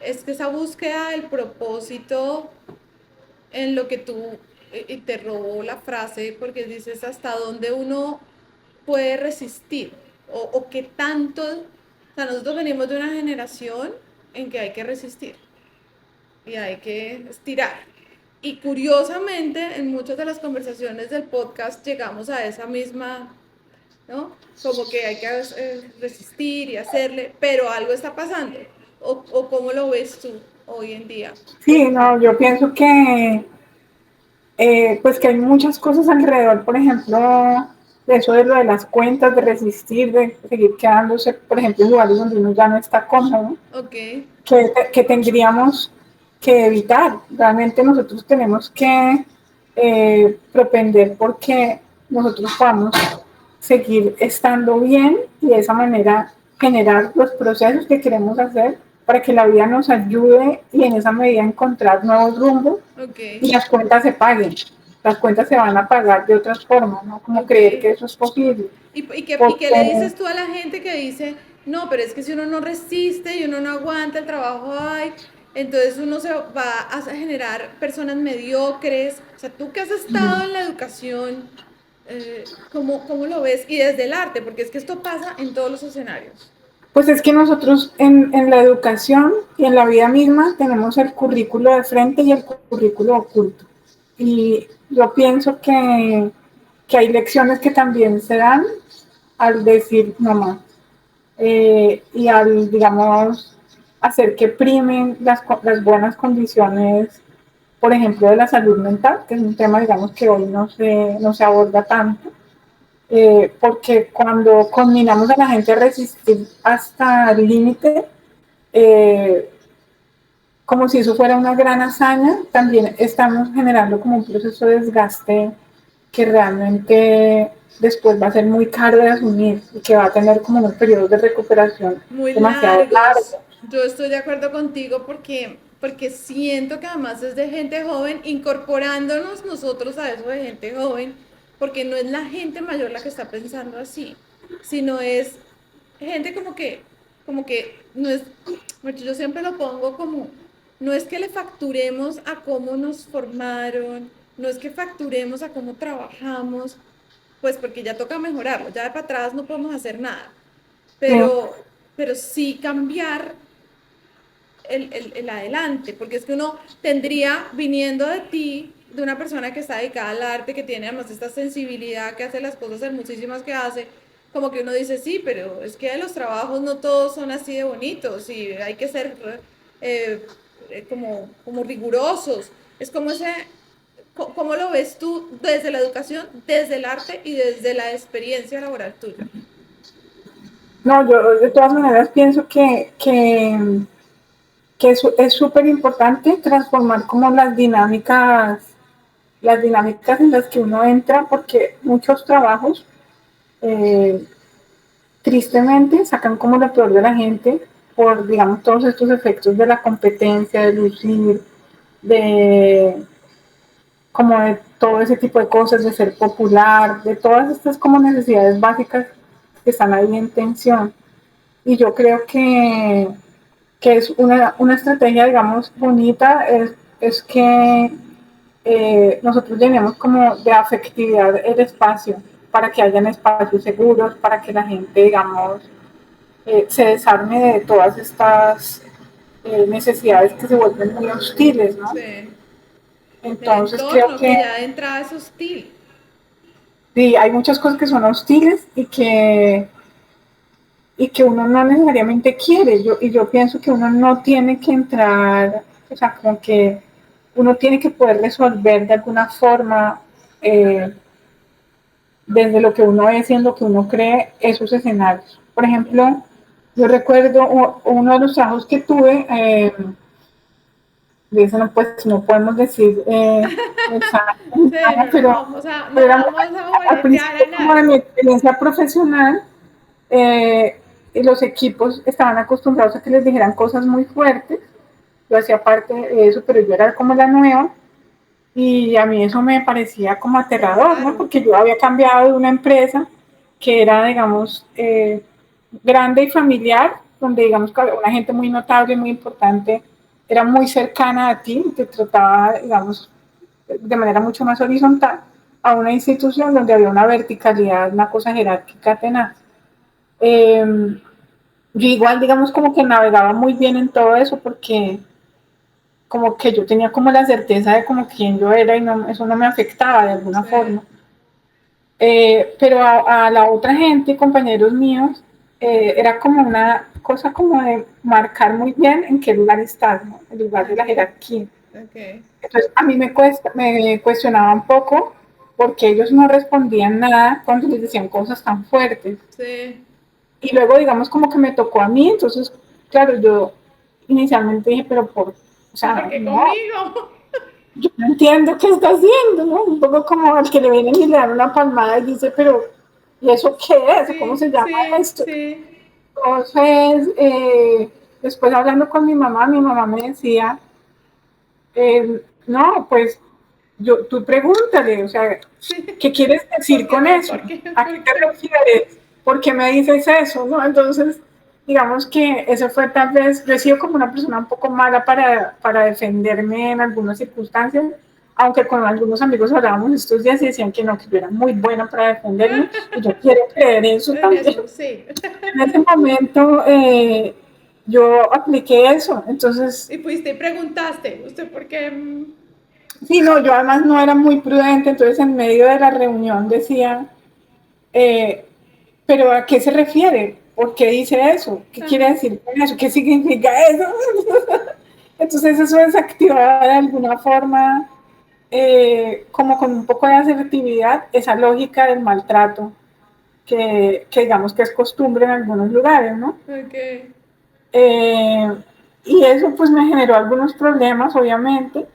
Es que esa búsqueda del propósito en lo que tú, y te robó la frase, porque dices hasta dónde uno puede resistir o qué tanto, o sea, nosotros venimos de una generación en que hay que resistir y hay que estirar. Y curiosamente, en muchas de las conversaciones del podcast llegamos a esa misma, ¿no? Como que hay que resistir y hacerle, pero algo está pasando. O cómo lo ves tú hoy en día? Sí, no, yo pienso que pues que hay muchas cosas alrededor, por ejemplo, de eso de lo de las cuentas, de resistir, de seguir quedándose, por ejemplo, en lugares donde uno ya no está cómodo, Ok, que tendríamos que evitar. Realmente nosotros tenemos que propender porque nosotros podamos seguir estando bien y de esa manera generar los procesos que queremos hacer para que la vida nos ayude y en esa medida encontrar nuevos rumbos ok, y las cuentas se paguen. Las cuentas se van a pagar de otras formas, ¿no? Como ok. creer que eso es posible. Y qué le Porque dices tú a la gente que dice, no, pero es que si uno no resiste y uno no aguanta el trabajo hay, entonces uno se va a generar personas mediocres? O sea, tú que has estado en la educación, ¿cómo lo ves? Y desde el arte, porque es que esto pasa en todos los escenarios. pues es que nosotros en la educación y en la vida misma tenemos el currículo de frente y el currículo oculto. Y yo pienso que hay lecciones que también se dan al decir no más y al, digamos, hacer que primen las buenas condiciones, por ejemplo, de la salud mental, que es un tema, digamos, que hoy no se aborda tanto. Porque cuando combinamos a la gente a resistir hasta el límite, eh, como si eso fuera una gran hazaña, también estamos generando como un proceso de desgaste que realmente después va a ser muy caro de asumir y que va a tener como unos periodos de recuperación Muy demasiado largos. largos. Yo estoy de acuerdo contigo porque siento que además es de gente joven, incorporándonos nosotros a eso de gente joven, porque no es la gente mayor la que está pensando así, sino es gente como que no es, bueno, yo siempre lo pongo como, no es que le facturemos a cómo nos formaron, no es que facturemos a cómo trabajamos, pues porque ya toca mejorarlo, ya de para atrás no podemos hacer nada, Sí, pero sí cambiar el adelante, porque es que uno tendría, viniendo de ti, de una persona que está dedicada al arte, que tiene además esta sensibilidad, que hace las cosas hermosísimas que hace, como que uno dice, sí, pero es que los trabajos no todos son así de bonitos y hay que ser como rigurosos. Es como ese, ¿cómo lo ves tú desde la educación, desde el arte y desde la experiencia laboral tuya? no, yo de todas maneras pienso que es súper importante transformar como las dinámicas en las que uno entra, porque muchos trabajos eh, tristemente sacan como lo peor de la gente por, digamos, todos estos efectos de la competencia, de lucir, de como de todo ese tipo de cosas, de ser popular, de todas estas como necesidades básicas que están ahí en tensión. Y yo creo que es una estrategia, digamos, bonita, es que nosotros llenemos como de afectividad el espacio, para que hayan espacios seguros, para que la gente, digamos, se desarme de todas estas necesidades que se vuelven muy hostiles, ¿no? Sí. El Entonces creo entorno que que ya de entrada es hostil. sí, hay muchas cosas que son hostiles y que uno no necesariamente quiere. Y yo pienso que uno no tiene que entrar, o sea, como que uno tiene que poder resolver de alguna forma, desde lo que uno es y en lo que uno cree, esos escenarios. Por ejemplo, yo recuerdo uno de los trabajos que tuve, de eso no, pues, no podemos decir Sí, no, no pero, vamos a, pero no era vamos a al boletear principio a como de nadie. mi experiencia profesional, y los equipos estaban acostumbrados a que les dijeran cosas muy fuertes. Yo hacía parte de eso, pero yo era como la nueva y a mí eso me parecía como aterrador, ¿no? Claro. Porque yo había cambiado de una empresa que era, digamos, grande y familiar, donde, digamos, una gente muy notable, muy importante, era muy cercana a ti, te trataba, digamos, de manera mucho más horizontal, a una institución donde había una verticalidad, una cosa jerárquica tenaz. Eh, yo igual, digamos, como que navegaba muy bien en todo eso porque como que yo tenía como la certeza de como quién yo era y no, eso no me afectaba de alguna Sí, forma. Pero a la otra gente, compañeros míos, era como una cosa como de marcar muy bien en qué lugar estás, ¿no? El lugar de la ok, jerarquía. ok. Entonces a mí me cuestionaba un poco porque ellos no respondían nada cuando les decían cosas tan fuertes. Sí. Y luego, digamos, como que me tocó a mí, entonces, claro, yo inicialmente dije, pero o ¿Y por sea, qué no, conmigo? yo no entiendo qué está haciendo, ¿no? Un poco como al que le vienen y le dan una palmada y dice, pero, ¿y eso qué es? ¿Cómo se Sí, llama sí, esto? sí. Entonces, después hablando con mi mamá me decía, no, pues, tú pregúntale, o sea, Sí. ¿qué quieres decir con eso? ¿Por qué? ¿A qué ¿Por te qué? refieres? ¿Por qué me dices eso? ¿No? Entonces, digamos que eso fue tal vez, yo he sido como una persona un poco mala para defenderme en algunas circunstancias, aunque con algunos amigos hablábamos estos días y decían que no, que yo era muy buena para defenderme y yo quiero creer eso En también. eso, sí. En ese momento yo apliqué eso, entonces Y fuiste y preguntaste, ¿usted por qué? sí, no, yo además no era muy prudente, entonces en medio de la reunión decía, eh, pero ¿a qué se refiere? ¿Por qué dice eso? ¿Qué quiere Ajá. decir con eso? ¿Qué significa eso? Entonces eso desactivaba de alguna forma, como con un poco de asertividad, esa lógica del maltrato que digamos que es costumbre en algunos lugares, ¿no? Ok. Eh, y eso pues me generó algunos problemas, obviamente,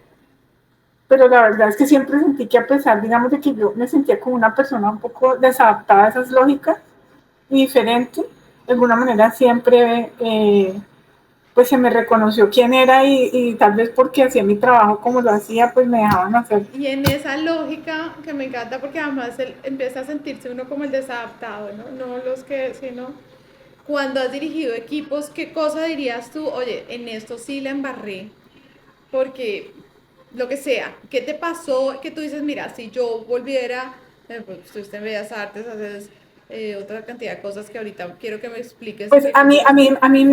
pero la verdad es que siempre sentí que a pesar, digamos, de que yo me sentía como una persona un poco desadaptada a esas lógicas y diferente, de alguna manera siempre pues se me reconoció quién era y tal vez porque hacía mi trabajo como lo hacía, pues me dejaban hacer. Y en esa lógica que me encanta porque además él empieza a sentirse uno como el desadaptado, ¿no? No los que, sino cuando has dirigido equipos, ¿qué cosa dirías tú? Oye, en esto sí la embarré, porque lo que sea, ¿qué te pasó? Que tú dices, mira, si yo volviera, pues estuviste en Bellas Artes, haces otra cantidad de cosas que ahorita quiero que me expliques Pues qué cosas hacías. a mí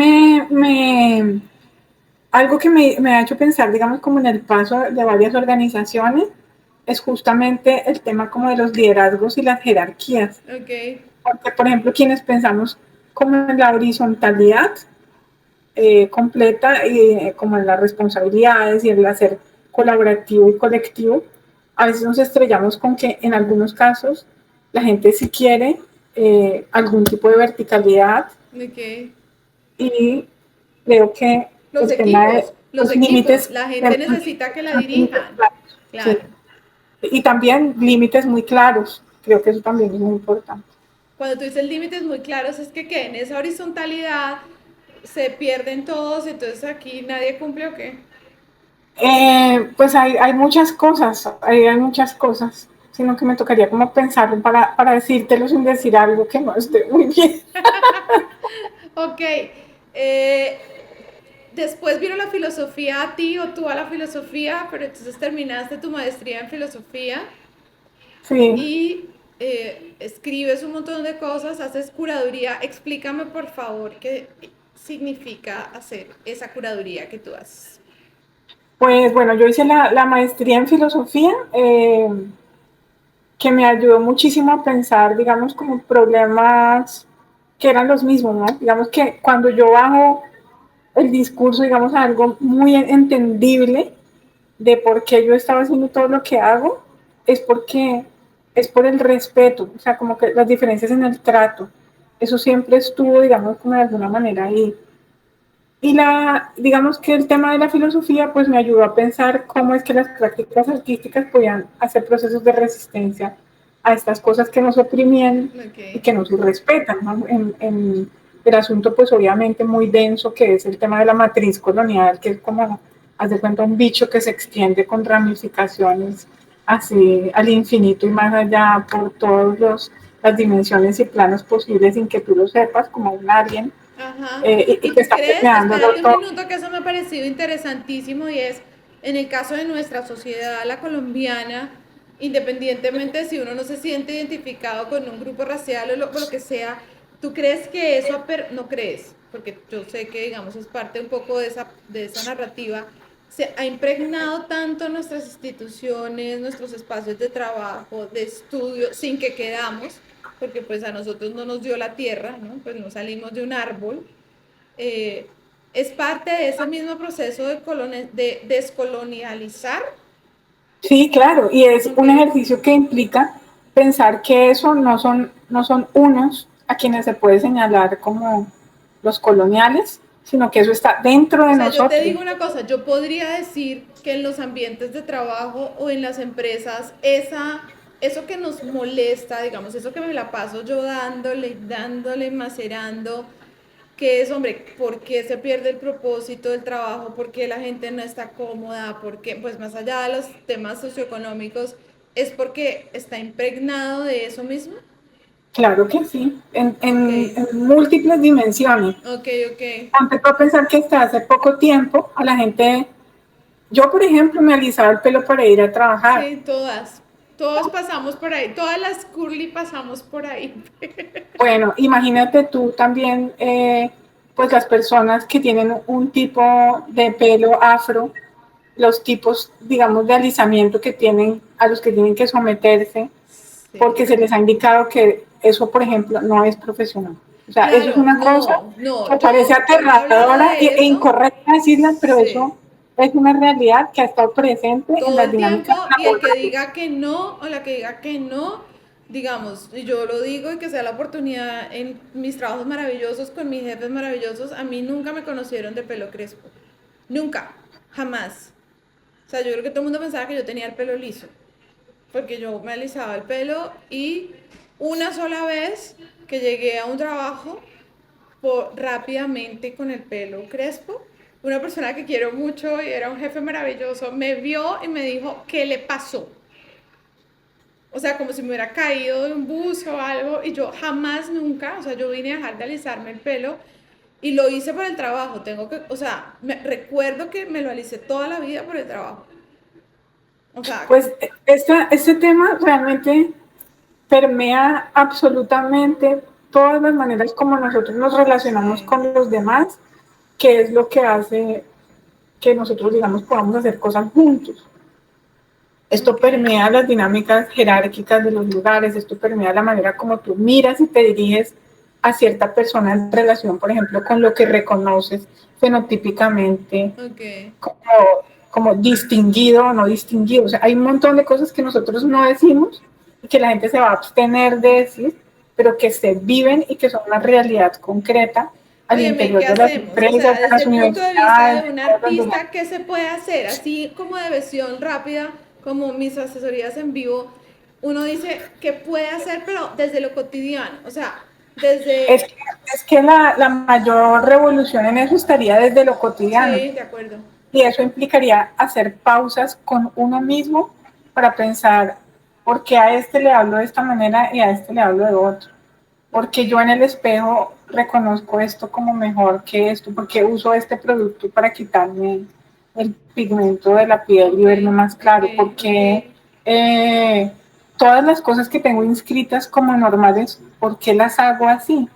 algo que me ha hecho pensar, digamos, como en el paso de varias organizaciones, es justamente el tema como de los liderazgos y las jerarquías. Ok, Porque, por ejemplo, quienes pensamos como en la horizontalidad completa y como en las responsabilidades y en el hacer colaborativo y colectivo, a veces nos estrellamos con que en algunos casos la gente sí quiere algún tipo de verticalidad ok. y creo que el tema de Los los equipos, límites, la gente necesita que la son límites dirijan, claros, sí. claro. Y también límites muy claros, creo que eso también es muy importante. Cuando tú dices límites muy claros es que en esa horizontalidad se pierden todos, entonces aquí nadie cumple o qué. Pues hay muchas cosas, hay muchas cosas, sino que me tocaría como pensarlo para decírtelo sin decir algo que no esté muy bien. Ok, eh, después vino la filosofía a ti o tú a la filosofía, pero entonces terminaste tu maestría en filosofía Sí. y escribes un montón de cosas, haces curaduría. Explícame por favor qué significa hacer esa curaduría que tú haces. Pues bueno, yo hice la maestría en filosofía, que me ayudó muchísimo a pensar, digamos, como problemas que eran los mismos, ¿no? Digamos que cuando yo bajo el discurso, digamos, a algo muy entendible de por qué yo estaba haciendo todo lo que hago, es porque es por el respeto, o sea, como que las diferencias en el trato, eso siempre estuvo, digamos, como de alguna manera ahí. Y digamos que el tema de la filosofía pues me ayudó a pensar cómo es que las prácticas artísticas podían hacer procesos de resistencia a estas cosas que nos oprimían y Ok. que nos respetan, ¿no? En el asunto pues obviamente muy denso que es el tema de la matriz colonial, que es como, haz de cuenta, un bicho que se extiende con ramificaciones así al infinito y más allá por todas las dimensiones y planos posibles sin que tú lo sepas, como un alien, Ajá. y ¿Y que tú está crees? permeándolo Espérate un todo. minuto que eso me ha parecido interesantísimo y es, en el caso de nuestra sociedad, la colombiana, independientemente de si uno no se siente identificado con un grupo racial o lo que sea, ¿tú crees que eso no crees? Porque yo sé que, digamos, es parte un poco de esa narrativa, se ha impregnado tanto nuestras instituciones, nuestros espacios de trabajo, de estudio, sin que quedamos, porque pues a nosotros no nos dio la tierra, ¿no? Pues no salimos de un árbol, eh, es parte de ese mismo proceso de descolonializar. Sí, claro, y es Ok, un ejercicio que implica pensar que eso no son unos a quienes se puede señalar como los coloniales, sino que eso está dentro o de sea, yo te nosotros. digo una cosa, yo podría decir que en los ambientes de trabajo o en las empresas, eso que nos molesta, digamos, eso que me la paso yo dándole, macerando, que es, hombre, ¿por qué se pierde el propósito del trabajo? ¿Por qué la gente no está cómoda? ¿Por qué? Pues más allá de los temas socioeconómicos, es porque está impregnado de eso mismo. Claro que sí, en, Ok, en, en múltiples dimensiones. ok, ok. Antes puedo pensar que hasta hace poco tiempo a la gente, yo por ejemplo me alisaba el pelo para ir a trabajar. Sí, todas. Todos pasamos por ahí. Todas las curly pasamos por ahí. Bueno, imagínate tú también, pues las personas que tienen un tipo de pelo afro, los tipos, digamos, de alisamiento que tienen, a los que tienen que someterse, porque Sí. se les ha indicado que eso, por ejemplo, no es profesional. O sea, eso es Claro, una cosa no, que no, parece yo no he hablado aterradora de e eso. incorrecta decirla, pero Sí. eso es una realidad que ha estado presente en Todo las el tiempo dinámicas y el que laborales. diga que no o la que diga que no, digamos, y yo lo digo y que sea la oportunidad en mis trabajos maravillosos con mis jefes maravillosos, a mí nunca me conocieron de pelo crespo. Nunca, jamás. O sea, yo creo que todo el mundo pensaba que yo tenía el pelo liso, porque yo me alisaba el pelo y una sola vez que llegué a un trabajo rápidamente con el pelo crespo. Una persona que quiero mucho y era un jefe maravilloso, me vio y me dijo, ¿qué le pasó? O sea, como si me hubiera caído de un bus o algo y yo jamás, nunca, o sea, yo vine a dejar de alisarme el pelo y lo hice por el trabajo. Tengo que, o sea, recuerdo que me lo alicé toda la vida por el trabajo. O sea, Pues este tema realmente permea absolutamente todas las maneras como nosotros nos relacionamos sí, con los demás, que es lo que hace que nosotros, digamos, podamos hacer cosas juntos. Esto ok. permea las dinámicas jerárquicas de los lugares, esto permea la manera como tú miras y te diriges a cierta persona en relación, por ejemplo, con lo que reconoces fenotípicamente Ok. como, como distinguido o no distinguido. O sea, hay un montón de cosas que nosotros no decimos y que la gente se va a abstener de decir, pero que se viven y que son una realidad concreta al Óyeme, interior ¿qué de las hacemos? O empresas, sea, de desde las el punto de vista universidades, de de un todos los lugares. artista, ¿qué se puede hacer? Así como de versión rápida, como mis asesorías en vivo, uno dice que puede hacer, pero desde lo cotidiano. O sea, Es que, desde... es que la mayor revolución en eso estaría desde lo cotidiano. Sí, de acuerdo. Y eso implicaría hacer pausas con uno mismo para pensar por qué a este le hablo de esta manera y a este le hablo de otro. porque yo en el espejo reconozco esto como mejor que esto, porque uso este producto para quitarme el pigmento de la piel y Ok, verme más ok, claro, ok. porque todas las cosas que tengo inscritas como normales, ¿por qué las hago así?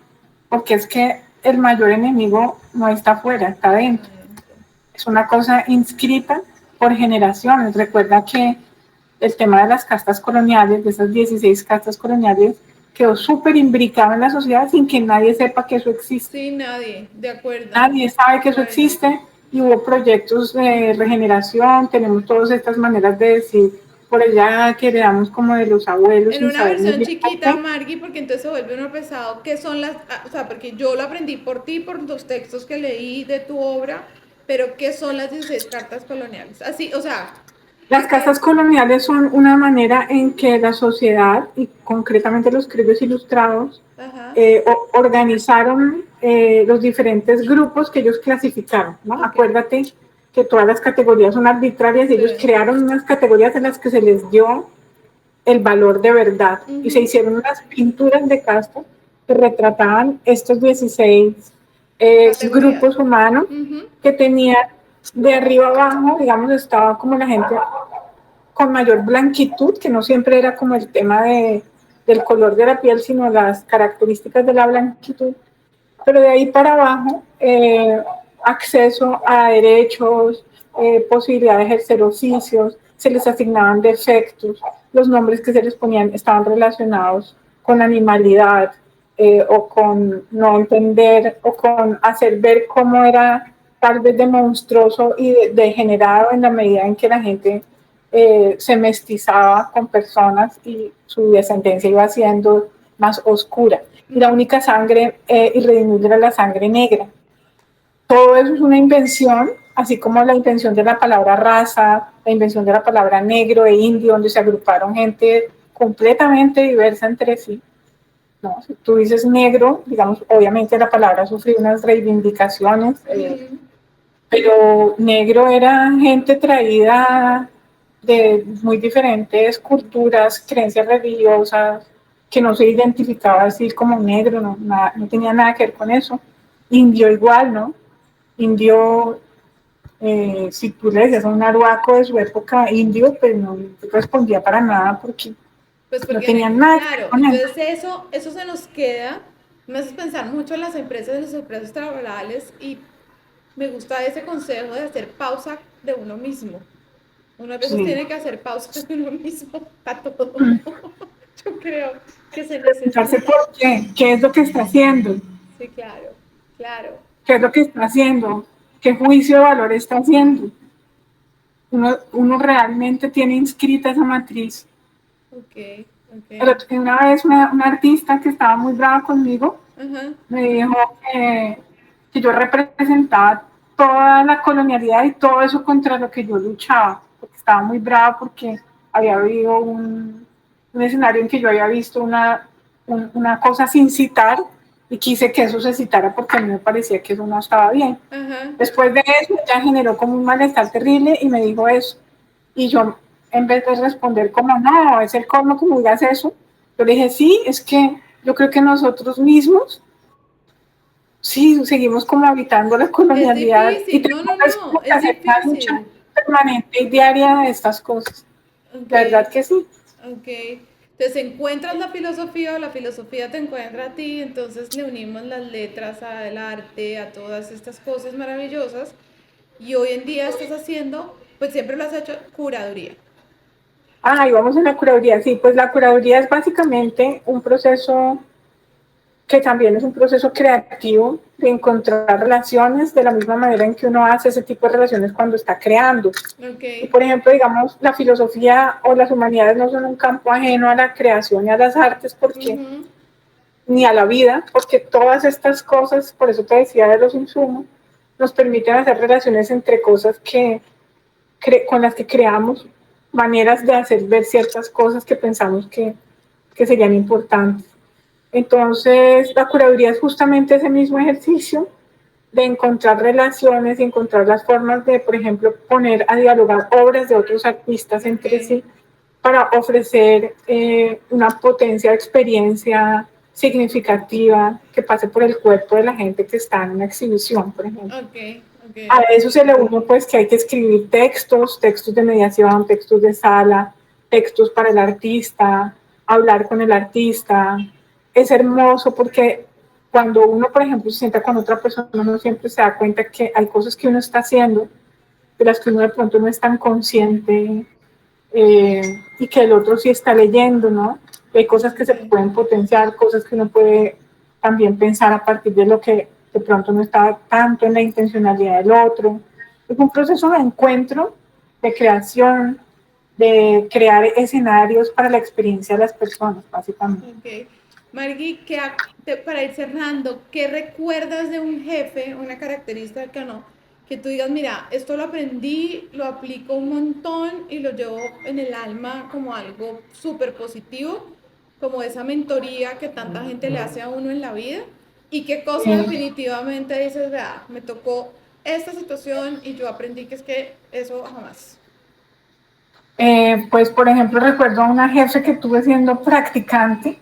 Porque es que el mayor enemigo no está afuera, está Está adentro. adentro. Es una cosa inscrita por generaciones. Recuerda que el tema de las castas coloniales, de esas 16 castas coloniales, quedó súper imbricado en la sociedad sin que nadie sepa que eso existe. Sí, nadie, de acuerdo, Nadie sabe de que eso acuerdo. existe y hubo proyectos de regeneración, tenemos todas estas maneras de decir por allá que heredamos como de los abuelos En sin una saber muy versión bien por chiquita, qué. Margui, porque entonces se vuelve uno pesado, ¿qué son las, o sea, porque yo lo aprendí por ti, por los textos que leí de tu obra, pero ¿qué son las 16 cartas coloniales? Así, o sea, Las castas coloniales son una manera en que la sociedad, y concretamente los criollos ilustrados, ajá, organizaron los diferentes grupos que ellos clasificaron, ¿no? ok, Acuérdate que todas las categorías son arbitrarias y ellos sí, crearon unas categorías en las que se les dio el valor de verdad y se ujú, hicieron unas pinturas de casta que retrataban estos 16 categorías, grupos humanos ujú, que tenían de arriba abajo, digamos, estaba como la gente con mayor blanquitud, que no siempre era como el tema del color de la piel, sino las características de la blanquitud, pero de ahí para abajo, acceso a derechos, posibilidad de ejercer oficios, se les asignaban defectos, los nombres que se les ponían estaban relacionados con animalidad o con no entender o con hacer ver cómo era tal vez de monstruoso y degenerado en la medida en que la gente se mestizaba con personas y su descendencia iba siendo más oscura. Y la ujú. única sangre irredimible era la sangre negra. Todo eso es una invención, así como la invención de la palabra raza, la invención de la palabra negro e indio, donde se agruparon gente completamente diversa entre sí. ¿No? Si tú dices negro, digamos, obviamente la palabra sufrió unas reivindicaciones, pero negro era gente traída de muy diferentes culturas, creencias religiosas, que no se identificaba así como negro, no, no tenía nada que ver con eso. Indio igual, ¿no? Indio, si tú le decías a un aruaco de su época indio, pues no respondía para nada porque Pues no porque, tenían nada que ver claro, con él. entonces eso se nos queda, me hace pensar mucho en las empresas, en los empresas laborales y me gusta ese consejo de hacer pausa de uno mismo. Uno a veces Sí. tiene que hacer pausa de uno mismo para todo. Yo creo que se Preguntarse necesita. por qué es lo que está haciendo, Sí, claro, claro. qué es lo que está haciendo, qué juicio de valor está haciendo. Uno realmente tiene inscrita esa matriz. Ok, ok. Una vez una artista que estaba muy brava conmigo Ajá, me dijo que yo representaba toda la colonialidad y todo eso contra lo que yo luchaba, porque estaba muy brava porque había habido un escenario en que yo había visto una cosa sin citar y quise que eso se citara porque a mí me parecía que eso no estaba bien. ajá. Después de eso, ya generó como un malestar terrible y me dijo eso. Y yo, en vez de responder como, no, es el colmo que me digas eso, yo le dije, sí, es que yo creo que nosotros mismos, sí, seguimos como habitando la Es colonialidad y difícil, no, no, tenemos no, como que es hacer una lucha difícil. permanente y diaria de estas cosas. Ok, De verdad que sí. ok. Entonces encuentras la filosofía o la filosofía te encuentra a ti, entonces le unimos las letras al arte, a todas estas cosas maravillosas y hoy en día estás haciendo, pues siempre lo has hecho, curaduría. Ah, y vamos a la curaduría. Sí, pues la curaduría es básicamente un proceso que también es un proceso creativo de encontrar relaciones de la misma manera en que uno hace ese tipo de relaciones cuando está creando. Ok. Y por ejemplo, digamos, la filosofía o las humanidades no son un campo ajeno a la creación y a las artes porque Ujú. ni a la vida, porque todas estas cosas, por eso te decía de los insumos, nos permiten hacer relaciones entre cosas con las que creamos maneras de hacer ver ciertas cosas que pensamos que serían importantes. Entonces, la curaduría es justamente ese mismo ejercicio de encontrar relaciones y encontrar las formas de, por ejemplo, poner a dialogar obras de otros artistas Ok. entre sí para ofrecer una potencia de experiencia significativa que pase por el cuerpo de la gente que está en una exhibición, por ejemplo. Ok, ok. A eso se le une pues que hay que escribir textos, textos de mediación, textos de sala, textos para el artista, hablar con el artista. Es hermoso porque cuando uno, por ejemplo, se sienta con otra persona, uno siempre se da cuenta que hay cosas que uno está haciendo de las que uno de pronto no es tan consciente y que el otro sí está leyendo, ¿no? Hay cosas que se Okay. pueden potenciar, cosas que uno puede también pensar a partir de lo que de pronto no estaba tanto en la intencionalidad del otro. Es un proceso de encuentro, de creación, de crear escenarios para la experiencia de las personas, básicamente. Ok. Margui, para ir cerrando, ¿qué recuerdas de un jefe, una característica no? Que tú digas, mira, esto lo aprendí, lo aplico un montón y lo llevo en el alma como algo súper positivo, como esa mentoría que tanta gente le hace a uno en la vida. ¿Y qué cosa definitivamente dices, vea, me tocó esta situación y yo aprendí que es que eso jamás? Pues, por ejemplo, recuerdo a una jefe que tuve siendo practicante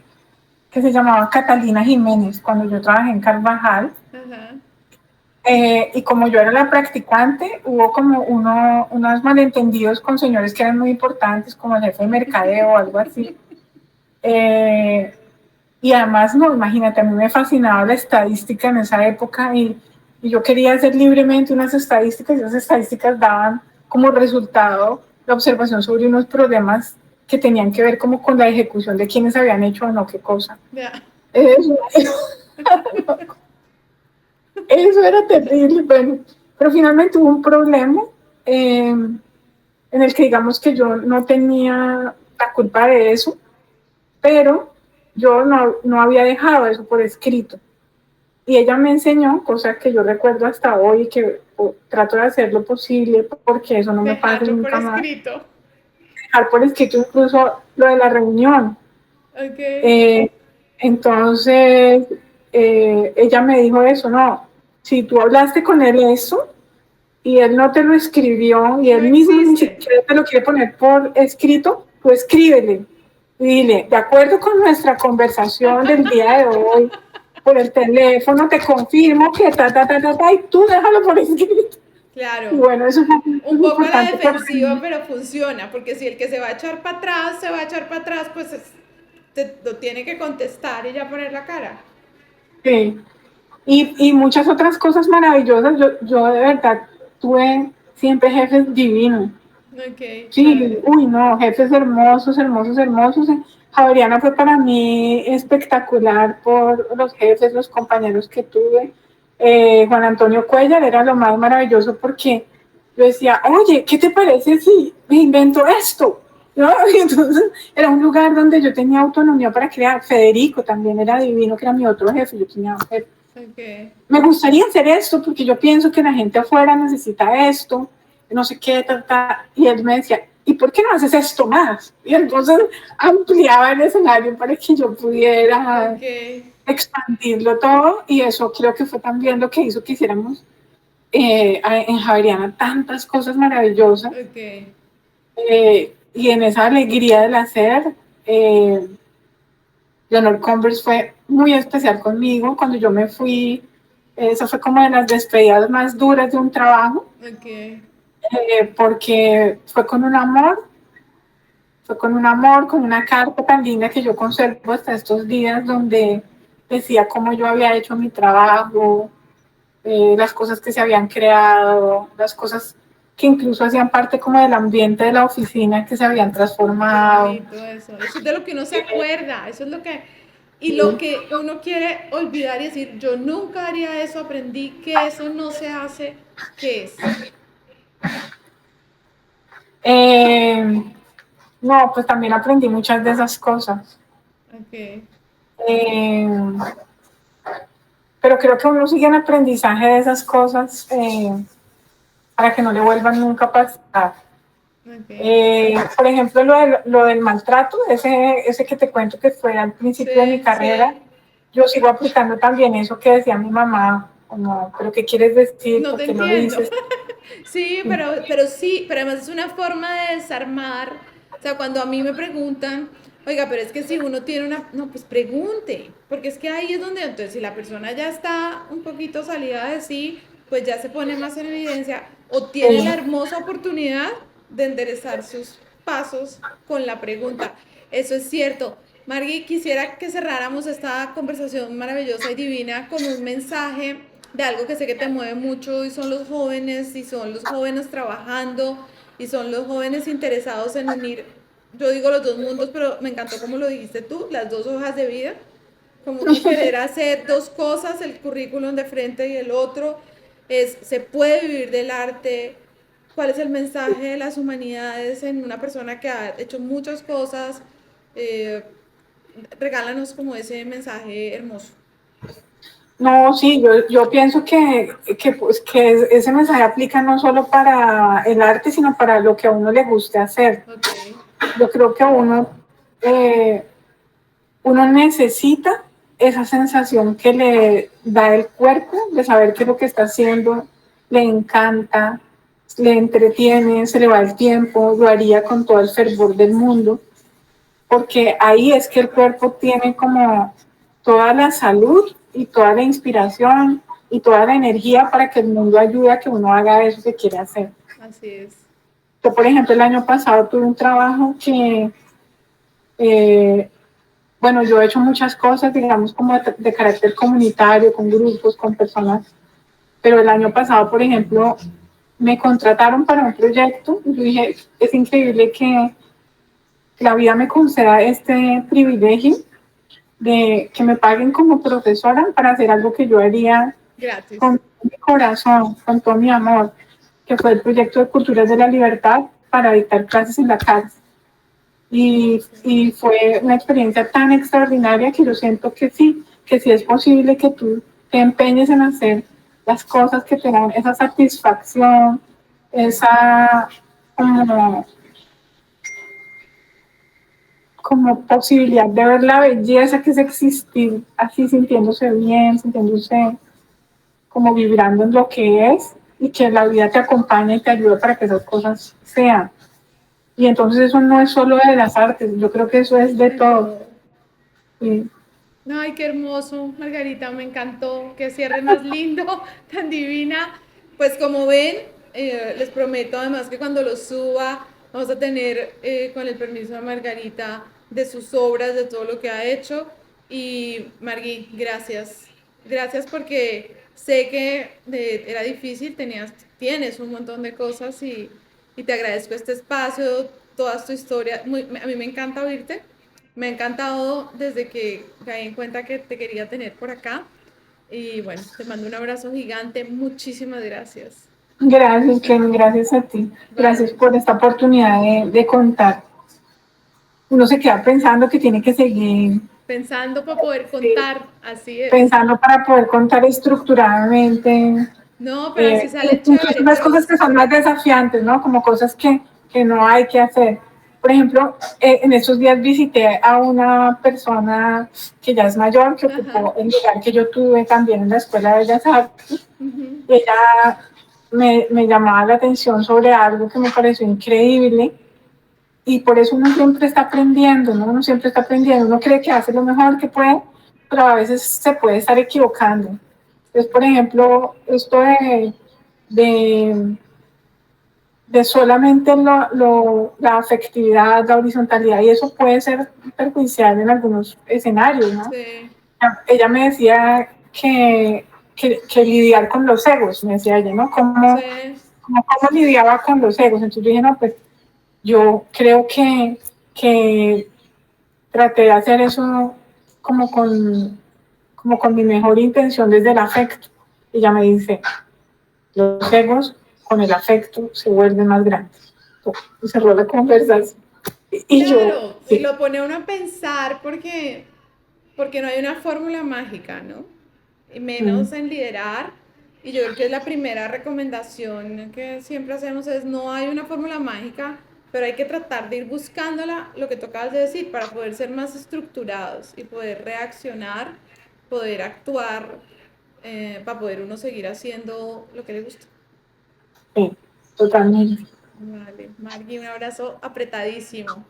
que se llamaba Catalina Jiménez cuando yo trabajé en Carvajal. Ajá. Y como yo era la practicante, hubo como unos malentendidos con señores que eran muy importantes, como el jefe de mercadeo o algo así. Eh, y además, no, imagínate, a mí me fascinaba la estadística en esa época y yo quería hacer libremente unas estadísticas y esas estadísticas daban como resultado la observación sobre unos problemas que tenían que ver como con la ejecución de quienes habían hecho o no qué cosa. Ya. Eso, eso era terrible, bueno, pero finalmente hubo un problema en el que digamos que yo no tenía la culpa de eso, pero yo no había dejado eso por escrito. Y ella me enseñó, cosa que yo recuerdo hasta hoy y que trato de hacer lo posible porque eso no me pase Dejarlo por nunca más. escrito. Dejar por escrito incluso lo de la reunión. Ok. Eh, entonces, ella me dijo eso, no, si tú hablaste con él eso y él no te lo escribió y No él mismo ni existe. siquiera te lo quiere poner por escrito, tú escríbele y dile, de acuerdo con nuestra conversación del día de hoy, por el teléfono, te confirmo que y tú déjalo por escrito. Y Claro. bueno, eso es Un poco a la importante para defensiva, pero funciona, porque si el que se va a echar para atrás, se va a echar para atrás, pues lo tiene que contestar y ya poner la cara. sí. Y muchas otras cosas maravillosas. Yo de verdad tuve siempre jefes divinos. Ok, Sí, chévere. uy, no, jefes hermosos, hermosos, hermosos. Javeriana fue para mí espectacular por los jefes, los compañeros que tuve. Juan Antonio Cuellar era lo más maravilloso porque yo decía, oye, ¿qué te parece si me invento esto? ¿No? Y entonces era un lugar donde yo tenía autonomía para crear. Federico también era divino, que era mi otro jefe. Yo tenía un jefe. Ok. Me gustaría hacer esto porque yo pienso que la gente afuera necesita esto, no sé qué, y él me decía, ¿y por qué no haces esto más? Y entonces ampliaba el escenario para que yo pudiera Ok. expandirlo todo y eso creo que fue también lo que hizo que hiciéramos en Javeriana tantas cosas maravillosas Ok. y en esa alegría del hacer. Leonor Converse fue muy especial conmigo cuando yo me fui. Eso fue como de las despedidas más duras de un trabajo, Ok. porque con una carta tan linda que yo conservo hasta estos días, donde decía cómo yo había hecho mi trabajo, las cosas que se habían creado, las cosas que incluso hacían parte como del ambiente de la oficina que se habían Qué transformado. bonito eso. Eso es de lo que uno se acuerda. Eso es lo que... Y lo Sí. que uno quiere olvidar y decir, yo nunca haría eso, aprendí que eso no se hace, ¿qué es? Eh, no, pues también aprendí muchas de esas cosas. Ok. Eh, pero creo que uno sigue en aprendizaje de esas cosas para que no le vuelvan nunca a pasar. Ok. Por ejemplo, lo del maltrato, ese que te cuento que fue al principio de mi Sí, carrera, yo sigo aplicando también eso que decía mi mamá, como, pero ¿qué quieres decir? no ¿Por te qué lo entiendo. dices? Sí, Sí, pero sí, pero además es una forma de desarmar. O sea, cuando a mí me preguntan, oiga, pero es que si uno tiene una, no, pues pregunte, porque es que ahí es donde, entonces, si la persona ya está un poquito salida de sí, pues ya se pone más en evidencia o tiene la hermosa oportunidad de enderezar sus pasos con la pregunta. Eso es cierto. Margui, quisiera que cerráramos esta conversación maravillosa y divina con un mensaje de algo que sé que te mueve mucho y son los jóvenes y son los jóvenes trabajando y son los jóvenes interesados en unir, yo digo los dos mundos, pero me encantó como lo dijiste tú, las dos hojas de vida, como uno querer hacer dos cosas, el currículum de frente y el otro, es, se puede vivir del arte, cuál es el mensaje de las humanidades en una persona que ha hecho muchas cosas, eh, regálanos como ese mensaje hermoso. No, sí, yo pienso pues, que ese mensaje aplica no solo para el arte, sino para lo que a uno le guste hacer. Ok, Yo creo que eh, uno necesita esa sensación que le da el cuerpo de saber que lo que está haciendo le encanta, le entretiene, se le va el tiempo, lo haría con todo el fervor del mundo, porque ahí es que el cuerpo tiene como toda la salud y toda la inspiración y toda la energía para que el mundo ayude a que uno haga eso que quiere hacer. así es. Yo, por ejemplo, el año pasado tuve un trabajo que eh, bueno, yo he hecho muchas cosas, digamos, como de carácter comunitario, con grupos, con personas, pero el año pasado, por ejemplo, me contrataron para un proyecto y yo dije, es increíble que la vida me conceda este privilegio de que me paguen como profesora para hacer algo que yo haría Gratis. con mi corazón, con todo mi amor, que fue el proyecto de Culturas de la Libertad para dictar clases en la cárcel. Y fue una experiencia tan extraordinaria que yo siento que sí es posible que tú te empeñes en hacer las cosas que te dan esa satisfacción, esa como, como posibilidad de ver la belleza que es existir así sintiéndose bien, sintiéndose como vibrando en lo que es y que la vida te acompaña y te ayuda para que esas cosas sean. Y entonces eso no es solo de las artes, yo creo que eso es de De todo. todo. Sí. Ay, qué hermoso, Margarita, me encantó. Qué cierre más lindo, tan divina. Pues como ven, les prometo además que cuando lo suba vamos a tener, con el permiso de Margarita, de sus obras, de todo lo que ha hecho. Y Margui, gracias. Gracias porque sé que era difícil, tienes un montón de cosas y te agradezco este espacio, toda tu historia. A mí me encanta oírte. Me ha encantado desde que caí en cuenta que te quería tener por acá. Y bueno, te mando un abrazo gigante. Muchísimas gracias. Gracias, Ken, gracias a ti. Gracias Vale. por esta oportunidad de contar. Uno se queda pensando que tiene que seguir Pensando para poder contar. Así es. pensando para poder contar estructuradamente, No, pero así sale incluso chévere. las cosas que son más desafiantes, ¿no? Como cosas que no hay que hacer. Por ejemplo, en estos días visité a una persona que ya es mayor, que Ajá. ocupó el lugar que yo tuve también en la Escuela de Bellas Artes. Uh-huh. Ella me llamaba la atención sobre algo que me pareció increíble y por eso uno siempre está aprendiendo, ¿no? Uno siempre está aprendiendo, uno cree que hace lo mejor que puede, pero a veces se puede estar equivocando. Entonces, por ejemplo, esto de, de solamente la afectividad, la horizontalidad, y eso puede ser perjudicial en algunos escenarios, ¿no? Sí, Ella me decía que lidiar con los egos, me decía ella, ¿no? sí. Cómo lidiaba con los egos. Entonces yo dije, no, pues yo creo que traté de hacer eso como con, como con mi mejor intención desde el afecto. Y ella me dice, los egos con el afecto se vuelven más grandes. Y cerró la conversación. Y yo, Claro, y sí, lo pone uno a pensar porque no hay una fórmula mágica, ¿no? Y menos en liderar. Y yo creo que es la primera recomendación que siempre hacemos es no hay una fórmula mágica, pero hay que tratar de ir buscándola, lo que tocabas de decir, para poder ser más estructurados y poder reaccionar, poder actuar, para poder uno seguir haciendo lo que le gusta. sí, totalmente. Vale, Margui, un abrazo apretadísimo.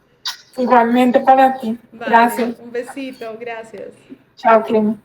Igualmente para ti. Vale, Gracias. un besito, gracias. Chao, Clemi.